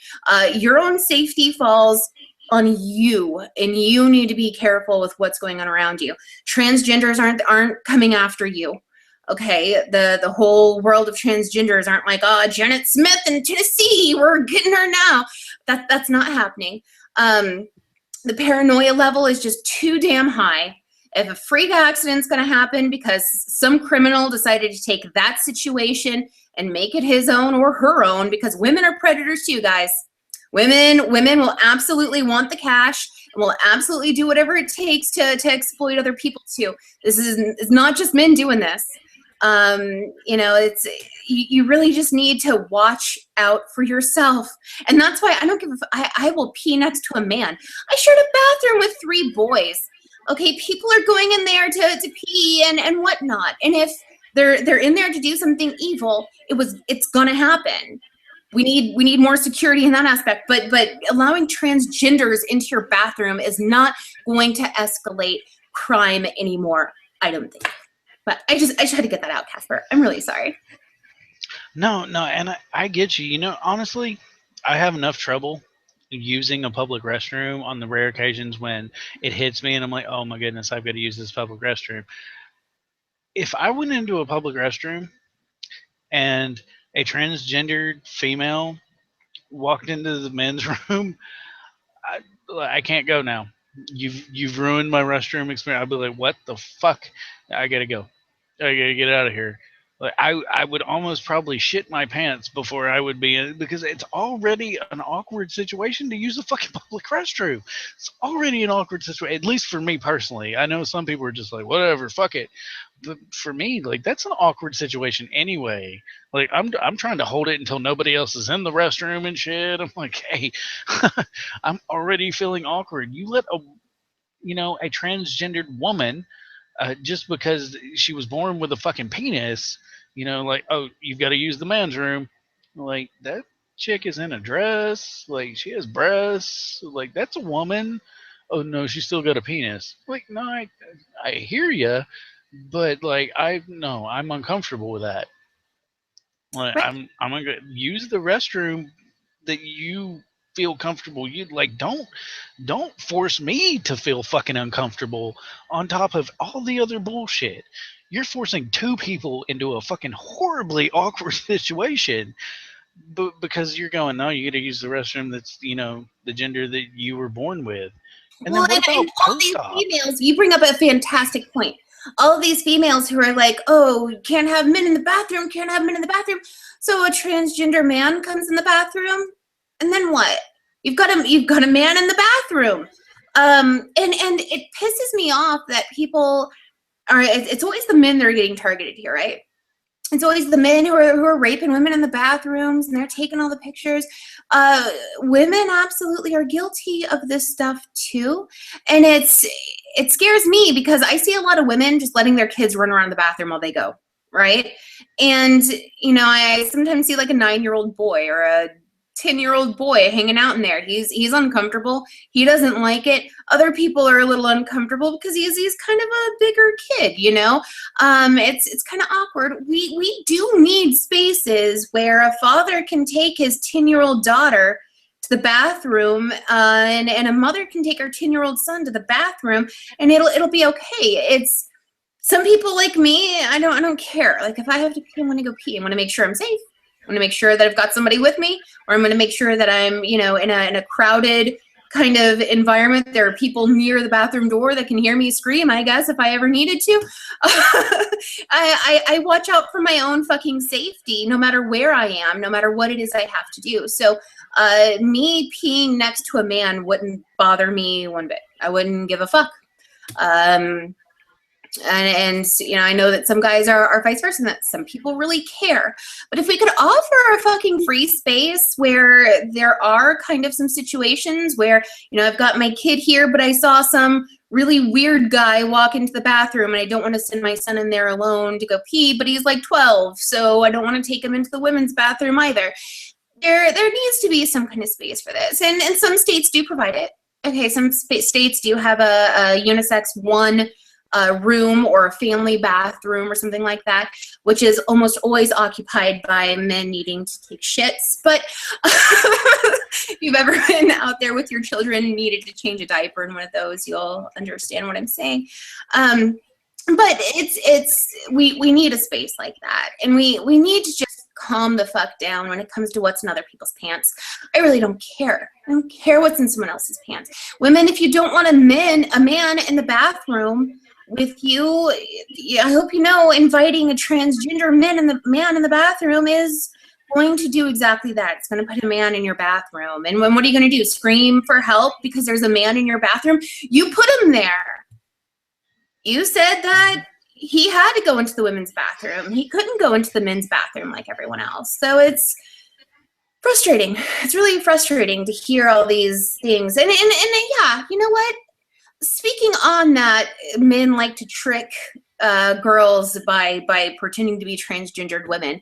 Your own safety falls on you, and you need to be careful with what's going on around you. Transgenders aren't coming after you. Okay, the whole world of transgenders aren't like, oh, Janet Smith in Tennessee, we're getting her now. That's not happening. The paranoia level is just too damn high. If a freak accident's going to happen because some criminal decided to take that situation and make it his own or her own, because women are predators too, guys. Women will absolutely want the cash and will absolutely do whatever it takes to exploit other people too. This is not just men doing this. You know, it's you really just need to watch out for yourself. And that's why I don't give I will pee next to a man. I shared a bathroom with 3 boys. Okay, people are going in there to pee and whatnot. And if they're in there to do something evil, it's gonna happen. We need more security in that aspect. But allowing transgenders into your bathroom is not going to escalate crime anymore, I don't think. But I just had to get that out, Casper. I'm really sorry. No, and I get you. You know, honestly, I have enough trouble using a public restroom on the rare occasions when it hits me and I'm like, oh my goodness, I've got to use this public restroom. If I went into a public restroom and a transgendered female walked into the men's room, I can't go now. You've ruined my restroom experience. I'd be like, what the fuck? I gotta go. I gotta get out of here. Like I would almost probably shit my pants before I would be in, because it's already an awkward situation to use the fucking public restroom. It's already an awkward situation, at least for me personally. I know some people are just like, whatever, fuck it. But for me, like, that's an awkward situation anyway. Like I'm trying to hold it until nobody else is in the restroom and shit. I'm like, hey, I'm already feeling awkward. You let a transgendered woman, just because she was born with a fucking penis, like, oh, you've got to use the man's room. Like, that chick is in a dress. Like, she has breasts. Like, that's a woman. Oh no, she's still got a penis. Like, no, I hear you, but like, I'm uncomfortable with that. Like, Right. I'm gonna use the restroom that you feel comfortable. You like, don't force me to feel fucking uncomfortable on top of all the other bullshit. You're forcing 2 people into a fucking horribly awkward situation, because you're going, no, you got to use the restroom that's, the gender that you were born with. And Well, then what and about all these post-op? females, you bring up a fantastic point. All of these females who are like, oh, can't have men in the bathroom, can't have men in the bathroom. So a transgender man comes in the bathroom, and then what? You've got a man in the bathroom. And it pisses me off that people are, it's always the men that are getting targeted here, right? It's always the men who are raping women in the bathrooms, and they're taking all the pictures. Women absolutely are guilty of this stuff too, and it scares me because I see a lot of women just letting their kids run around the bathroom while they go, right? And I sometimes see like a 9-year-old boy or a 10-year-old boy hanging out in there. He's uncomfortable. He doesn't like it. Other people are a little uncomfortable because he's kind of a bigger kid, It's kind of awkward. We do need spaces where a father can take his 10-year-old daughter to the bathroom, and a mother can take her 10-year-old son to the bathroom, and it'll be okay. It's some people like me, I don't care. Like, if I have to pee, I want to go pee. I want to make sure I'm safe. I'm going to make sure that I've got somebody with me, or I'm going to make sure that I'm, in a crowded kind of environment. There are people near the bathroom door that can hear me scream, I guess, if I ever needed to. I watch out for my own fucking safety, no matter where I am, no matter what it is I have to do. So me peeing next to a man wouldn't bother me one bit. I wouldn't give a fuck. And I know that some guys are vice versa, and that some people really care. But if we could offer a fucking free space where there are kind of some situations where, I've got my kid here, but I saw some really weird guy walk into the bathroom, and I don't want to send my son in there alone to go pee, but he's like 12, so I don't want to take him into the women's bathroom either. There needs to be some kind of space for this, and some states do provide it. Okay, some states do have a unisex one room or a family bathroom or something like that, which is almost always occupied by men needing to take shits. But if you've ever been out there with your children and needed to change a diaper in one of those, you'll understand what I'm saying. But we need a space like that, and we need to just calm the fuck down when it comes to what's in other people's pants. I really don't care. I don't care what's in someone else's pants. Women, if you don't want a man in the bathroom with you, I hope you know, inviting a transgender man in the bathroom is going to do exactly that. It's going to put a man in your bathroom. And what are you going to do? Scream for help because there's a man in your bathroom? You put him there. You said that he had to go into the women's bathroom. He couldn't go into the men's bathroom like everyone else. So it's frustrating. It's really frustrating to hear all these things. And yeah, you know what? Speaking on that, men like to trick girls by pretending to be transgendered women.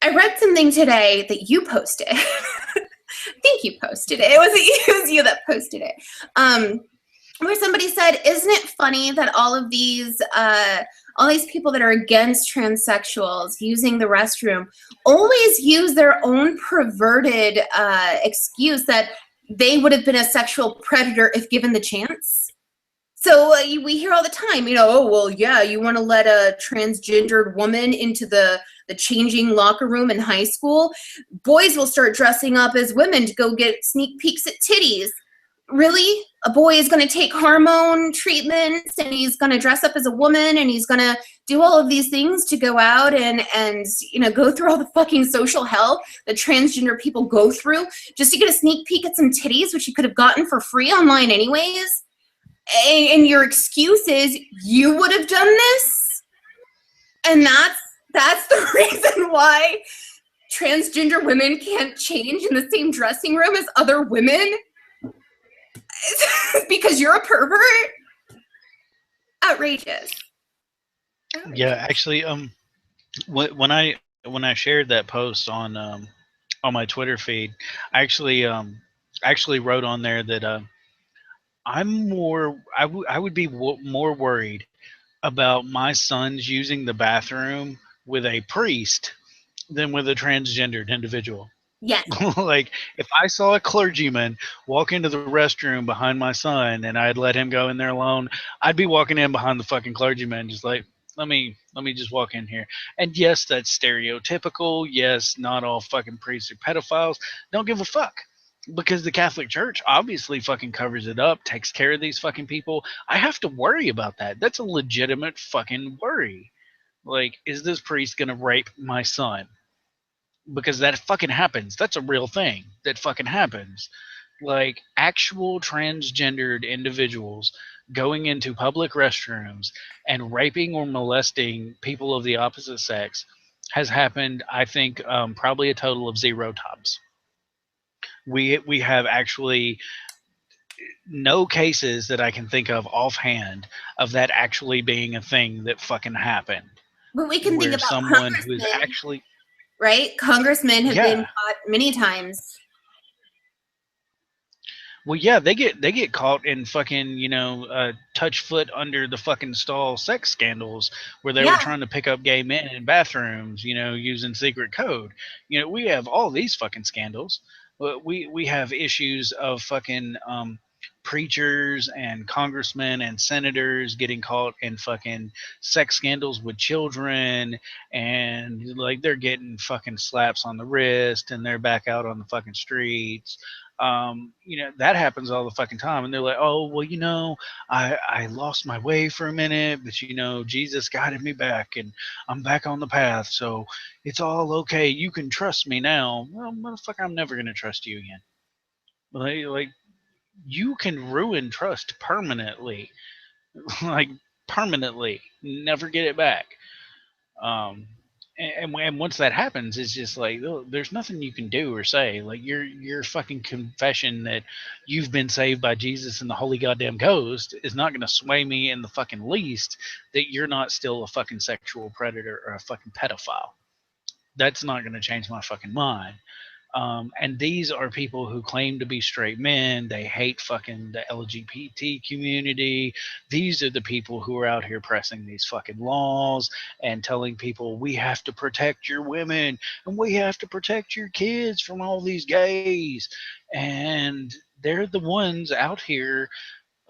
I read something today that you posted. I think you posted it. It was you that posted it. Where somebody said, "Isn't it funny that all these people that are against transsexuals using the restroom always use their own perverted excuse that they would have been a sexual predator if given the chance?" So we hear all the time, oh, well, yeah, you want to let a transgendered woman into the changing locker room in high school? Boys will start dressing up as women to go get sneak peeks at titties. Really? A boy is going to take hormone treatments and he's going to dress up as a woman and he's going to do all of these things to go out and go through all the fucking social hell that transgender people go through just to get a sneak peek at some titties, which you could have gotten for free online anyways? And your excuse is you would have done this? And that's the reason why transgender women can't change in the same dressing room as other women? Because you're a pervert? Outrageous. Yeah, actually, when I shared that post on my Twitter feed, I actually wrote on there that I would be more worried about my sons using the bathroom with a priest than with a transgendered individual. Yes. Like, if I saw a clergyman walk into the restroom behind my son and I'd let him go in there alone, I'd be walking in behind the fucking clergyman, just like, let me just walk in here. And yes, that's stereotypical. Yes, not all fucking priests are pedophiles. Don't give a fuck. Because the Catholic Church obviously fucking covers it up, takes care of these fucking people. I have to worry about that. That's a legitimate fucking worry. Like, is this priest gonna rape my son? Because that fucking happens. That's a real thing that fucking happens. Like, actual transgendered individuals going into public restrooms and raping or molesting people of the opposite sex has happened, I think, probably a total of 0 times. We have actually no cases that I can think of offhand of that actually being a thing that fucking happened. But we can think Where about someone who is congressmen, actually, right? Congressmen have been yeah, caught many times. well, yeah, they get caught in fucking touch foot under the fucking stall sex scandals where they were Yeah. trying to pick up gay men in bathrooms, using secret code. We have all these fucking scandals, but we have issues of fucking preachers and congressmen and senators getting caught in fucking sex scandals with children, and like they're getting fucking slaps on the wrist and they're back out on the fucking streets. That happens all the fucking time. And they're like, oh, well, I lost my way for a minute, but, Jesus guided me back and I'm back on the path. So it's all okay. You can trust me now. Well, motherfucker, I'm never going to trust you again. Like, you can ruin trust permanently, like permanently, never get it back. Um, and once that happens, it's just like, oh, there's nothing you can do or say. Like, your fucking confession that you've been saved by Jesus and the Holy Goddamn Ghost is not going to sway me in the fucking least that you're not still a fucking sexual predator or a fucking pedophile. That's not going to change my fucking mind. And these are people who claim to be straight men. They hate fucking the LGBT community. These are the people who are out here pressing these fucking laws and telling people we have to protect your women and we have to protect your kids from all these gays. And they're the ones out here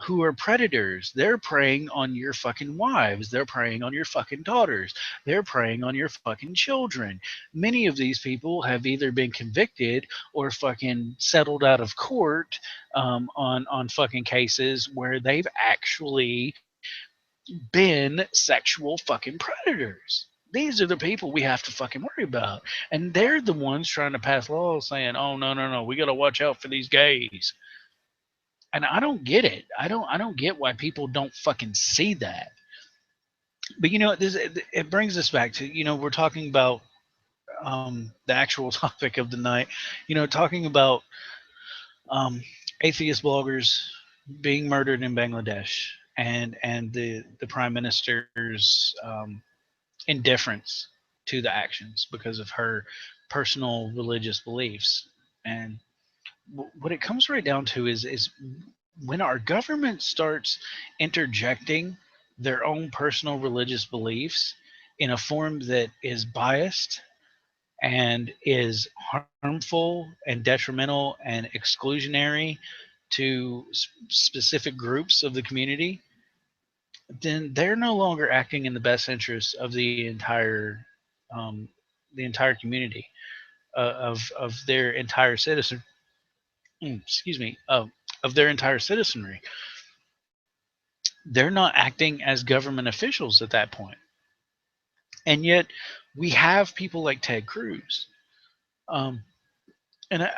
who are predators. They're preying on your fucking wives. They're preying on your fucking daughters. They're preying on your fucking children. Many of these people have either been convicted or fucking settled out of court on fucking cases where they've actually been sexual fucking predators. These are the people we have to fucking worry about. And they're the ones trying to pass laws saying, oh, no, no, no, we got to watch out for these gays. And I don't get it. I don't get why people don't fucking see that. But it brings us back to, we're talking about the actual topic of the night. Talking about um, atheist bloggers being murdered in Bangladesh, and the prime minister's indifference to the actions because of her personal religious beliefs. And what it comes right down to is when our government starts interjecting their own personal religious beliefs in a form that is biased and is harmful and detrimental and exclusionary to specific groups of the community, then they're no longer acting in the best interest of um, the entire community, of their entire excuse me, of their entire citizenry. They're not acting as government officials at that point. And yet we have people like Ted Cruz. Um, and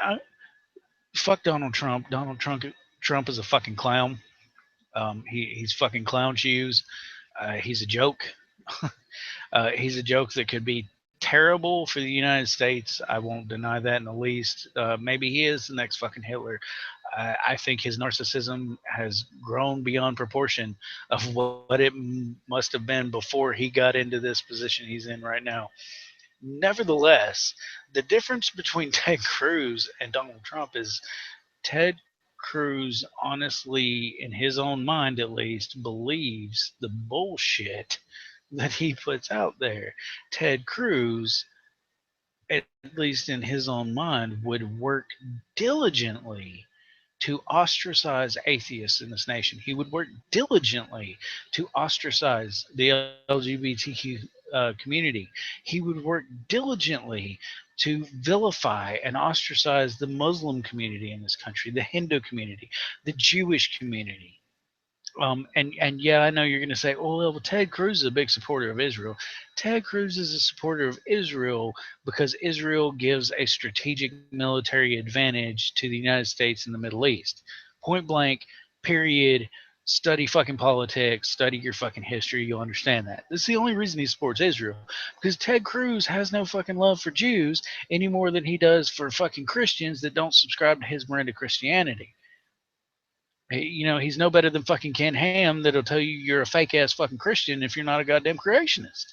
fuck Donald Trump. Trump is a fucking clown. He's fucking clown shoes. He's a joke. He's a joke that could be terrible for the United States. I won't deny that in the least. Maybe he is the next fucking Hitler. I think his narcissism has grown beyond proportion of what it must have been before he got into this position he's in right now. Nevertheless, the difference between Ted Cruz and Donald Trump is Ted Cruz, honestly, in his own mind at least, believes the bullshit that he puts out there. Ted Cruz, at least in his own mind, would work diligently to ostracize atheists in this nation. He would work diligently to ostracize the LGBTQ community. He would work diligently to vilify and ostracize the Muslim community in this country, the Hindu community, the Jewish community. And yeah, I know you're going to say, oh, well, Ted Cruz is a big supporter of Israel. Ted Cruz is a supporter of Israel because Israel gives a strategic military advantage to the United States in the Middle East. Point blank, period. Study fucking politics, study your fucking history, you'll understand that. This is the only reason he supports Israel. Because Ted Cruz has no fucking love for Jews any more than he does for fucking Christians that don't subscribe to his brand of Christianity. He's no better than fucking Ken Ham that'll tell you you're a fake ass fucking Christian if you're not a goddamn creationist.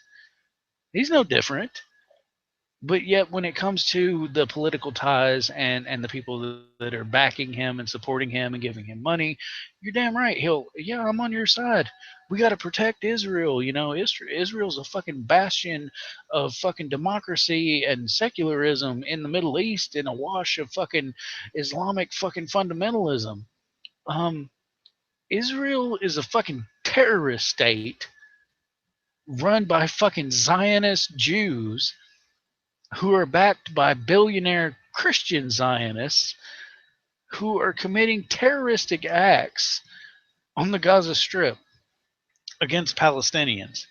He's no different. But yet, when it comes to the political ties and the people that are backing him and supporting him and giving him money, you're damn right. Yeah, I'm on your side. We got to protect Israel. Israel's a fucking bastion of fucking democracy and secularism in the Middle East in a wash of fucking Islamic fucking fundamentalism. Um, Israel is a fucking terrorist state run by fucking Zionist Jews who are backed by billionaire Christian Zionists who are committing terroristic acts on the Gaza Strip against Palestinians.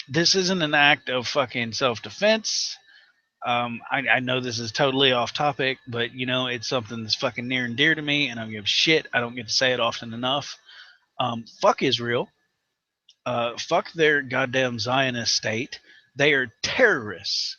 This isn't an act of fucking self defense. I know this is totally off topic, but it's something that's fucking near and dear to me, and I don't give a shit. I don't get to say it often enough. Fuck Israel. Fuck their goddamn Zionist state. They are terrorists.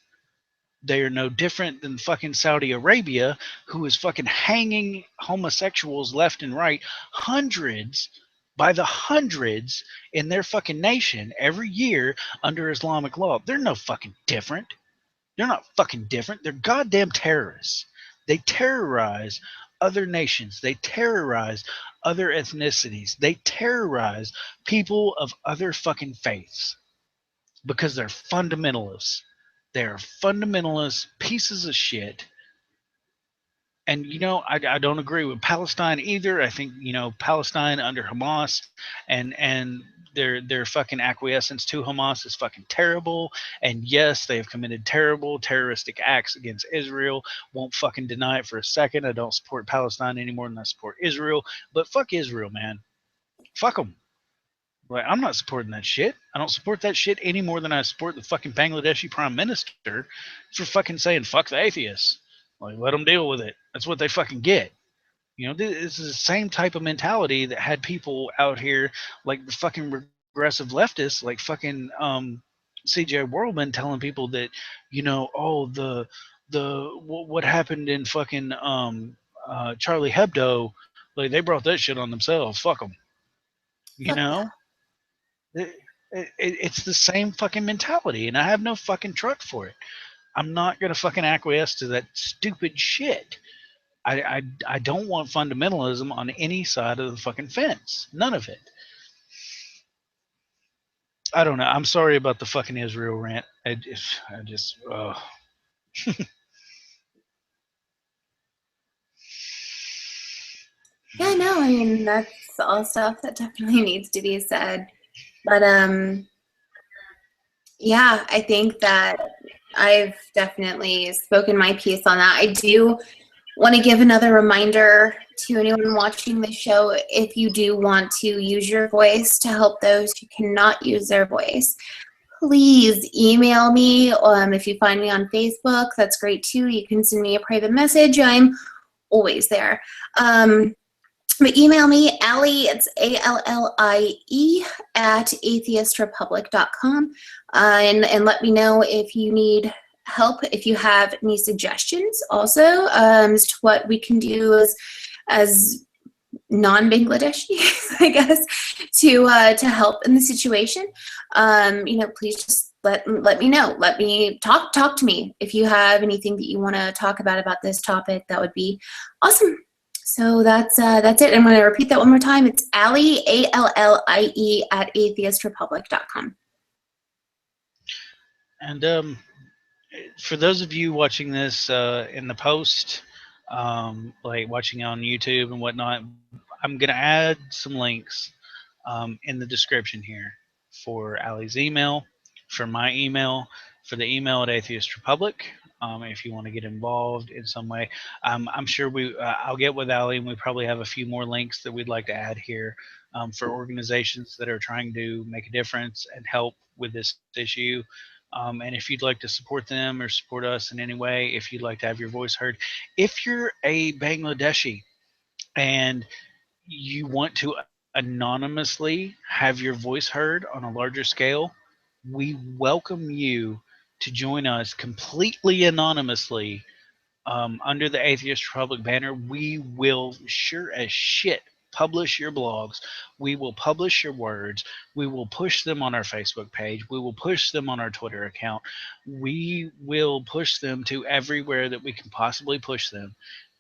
They are no different than fucking Saudi Arabia, who is fucking hanging homosexuals left and right, hundreds by the hundreds in their fucking nation every year under Islamic law. They're no fucking different. They're not fucking different. They're goddamn terrorists. They terrorize other nations. They terrorize other ethnicities. They terrorize people of other fucking faiths because they're fundamentalists. They're fundamentalist pieces of shit. And I don't agree with Palestine either. I think Palestine under Hamas and their fucking acquiescence to Hamas is fucking terrible. And yes, they have committed terrible terroristic acts against Israel. Won't fucking deny it for a second. I don't support Palestine any more than I support Israel. But fuck Israel, man. Fuck them. Like, I'm not supporting that shit. I don't support that shit any more than I support the fucking Bangladeshi prime minister for fucking saying fuck the atheists. Like, let them deal with it. That's what they fucking get. This is the same type of mentality that had people out here like the fucking progressive leftists like fucking CJ Worldman telling people that, oh, what happened in fucking Charlie Hebdo, like they brought that shit on themselves. Fuck them. You Fuck that. know, it's the same fucking mentality, and I have no fucking truck for it. I'm not gonna fucking acquiesce to that stupid shit. I don't want fundamentalism on any side of the fucking fence. None of it. I don't know. I'm sorry about the fucking Israel rant. I just Yeah, no, I mean, that's all stuff that definitely needs to be said. But yeah, I think that I've definitely spoken my piece on that. I do want to give another reminder to anyone watching the show, if you do want to use your voice to help those who cannot use their voice, please email me. If you find me on Facebook, that's great too. You can send me a private message. I'm always there. But email me, Allie, it's ALLIE at atheistrepublic.com, and let me know if you need help, if you have any suggestions also as to what we can do as non-Bangladeshi, I guess, to help in the situation. Please just let me know. Let me talk to me. If you have anything that you want to talk about this topic, that would be awesome. So that's it. I'm going to repeat that one more time. It's Allie, ALLIE at atheistrepublic.com. And for those of you watching this in the post, like watching on YouTube and whatnot, I'm gonna add some links in the description here for Allie's email, for my email, for the email at Atheist Republic. If you want to get involved in some way, I'm sure I'll get with Allie, and we probably have a few more links that we'd like to add here for organizations that are trying to make a difference and help with this issue. And if you'd like to support them or support us in any way, if you'd like to have your voice heard, if you're a Bangladeshi and you want to anonymously have your voice heard on a larger scale, we welcome you to join us completely anonymously under the Atheist Republic banner. We will sure as shit publish your blogs. We will publish your words. We will push them on our Facebook page. We will push them on our Twitter account. We will push them to everywhere that we can possibly push them,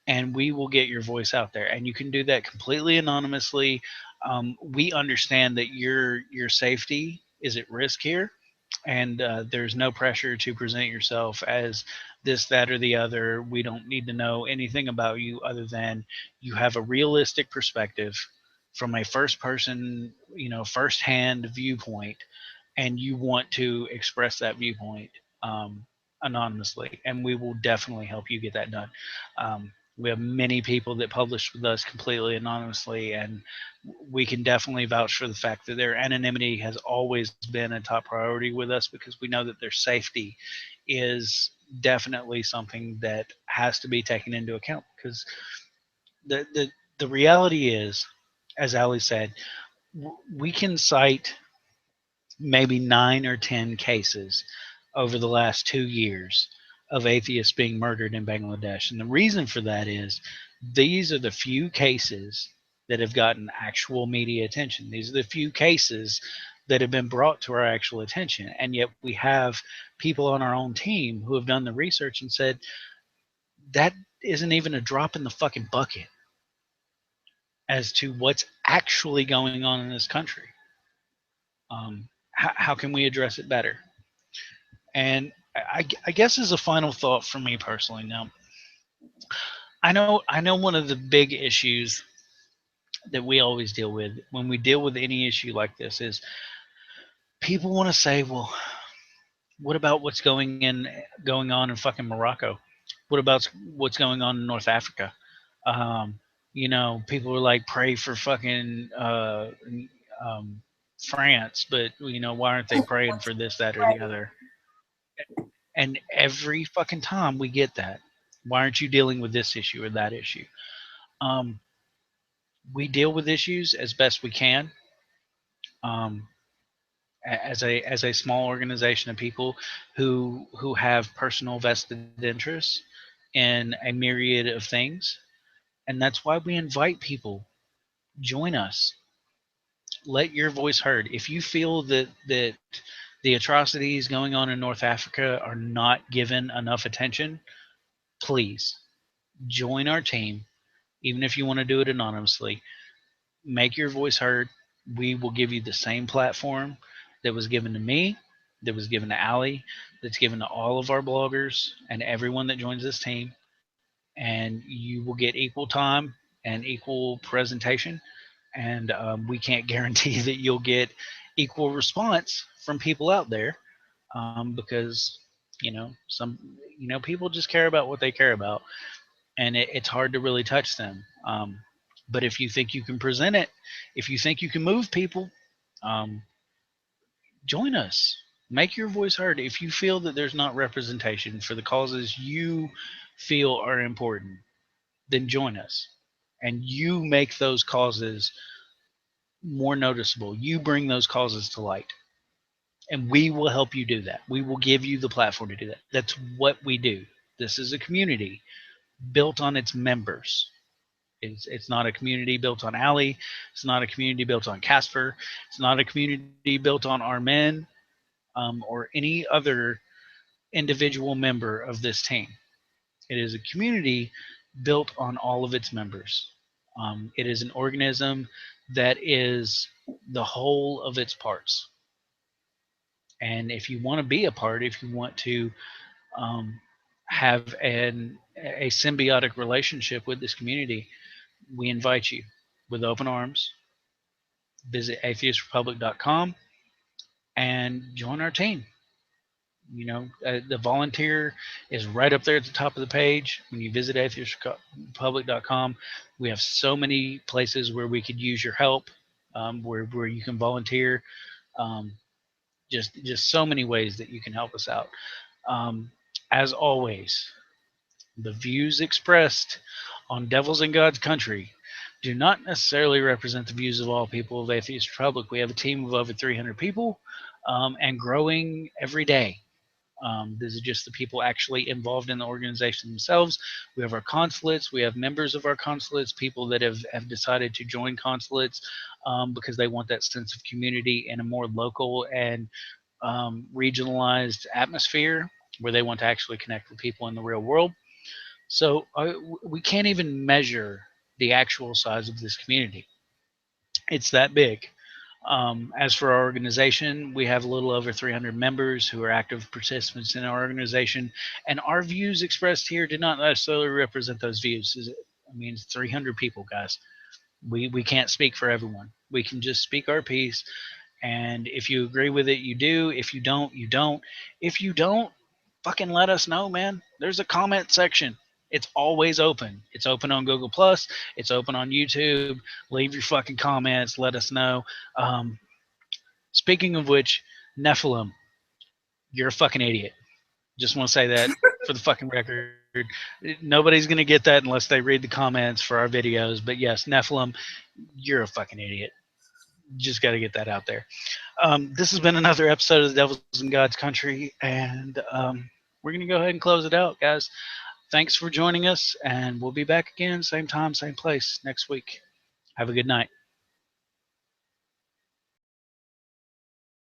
and we will get your voice out there. And you can do that completely anonymously. We understand that your safety is at risk here, and there's no pressure to present yourself as this, that, or the other. We don't need to know anything about you other than you have a realistic perspective from a first person, first hand viewpoint, and you want to express that viewpoint anonymously, and we will definitely help you get that done. We have many people that publish with us completely anonymously, and we can definitely vouch for the fact that their anonymity has always been a top priority with us, because we know that their safety is definitely something that has to be taken into account. Because the reality is, as Ali said, we can cite maybe 9 or 10 cases over the last 2 years of atheists being murdered in Bangladesh. And the reason for that is these are the few cases that have gotten actual media attention. These are the few cases that have been brought to our actual attention. And yet we have people on our own team who have done the research and said that isn't even a drop in the fucking bucket as to what's actually going on in this country. How can we address it better? And I guess as a final thought for me personally, now I know one of the big issues that we always deal with when we deal with any issue like this is people want to say, well, what about what's going on in fucking Morocco? What about what's going on in North Africa? People are like, pray for fucking France, but why aren't they praying for this, that, or the other? And every fucking time we get that, why aren't you dealing with this issue or that issue? We deal with issues as best we can. as a small organization of people who have personal vested interests in a myriad of things, and that's why we invite people. Join us. Let your voice heard. If you feel that the atrocities going on in North Africa are not given enough attention, please join our team. Even if you want to do it anonymously, make your voice heard. We will give you the same platform that was given to me, that was given to Allie, that's given to all of our bloggers and everyone that joins this team. And you will get equal time and equal presentation. And we can't guarantee that you'll get equal response from people out there, because people just care about what they care about, and it's hard to really touch them. But if you think you can present it, if you think you can move people, um, join us. Make your voice heard. If you feel that there's not representation for the causes you feel are important, then join us. And you make those causes more noticeable. You bring those causes to light. And we will help you do that. We will give you the platform to do that. That's what we do. This is a community built on its members. It's not a community built on Allie. It's not a community built on Casper. It's not a community built on our men, or any other individual member of this team. It is a community built on all of its members. It is an organism that is the whole of its parts. And if you want to be a part, if you want to um, have a symbiotic relationship with this community, we invite you with open arms. Visit atheistrepublic.com and join our team. The volunteer is right up there at the top of the page. When you visit atheistrepublic.com, we have so many places where we could use your help, where you can volunteer. Um, just so many ways that you can help us out. Um, as always, the views expressed on Devils in God's Country do not necessarily represent the views of all people of Atheist Republic. We have a team of over 300 people, and growing every day. This is just the people actually involved in the organization themselves. We have our consulates. We have members of our consulates, people that have decided to join consulates because they want that sense of community in a more local and regionalized atmosphere where they want to actually connect with people in the real world. So we can't even measure the actual size of this community. It's that big. As for our organization, we have a little over 300 members who are active participants in our organization, and our views expressed here do not necessarily represent those views. I mean, it's 300 people, guys. We can't speak for everyone. We can just speak our piece, and if you agree with it, you do. If you don't, you don't. If you don't, fucking let us know, man. There's a comment section. It's always open. It's open on Google Plus. It's open on YouTube. Leave your fucking comments. Let us know. Speaking of which, Nephilim, you're a fucking idiot. Just want to say that for the fucking record. Nobody's going to get that unless they read the comments for our videos. But yes, Nephilim, you're a fucking idiot. Just got to get that out there. This has been another episode of the Devils in God's Country, and we're going to go ahead and close it out, guys. Thanks for joining us, and we'll be back again, same time, same place next week. Have a good night.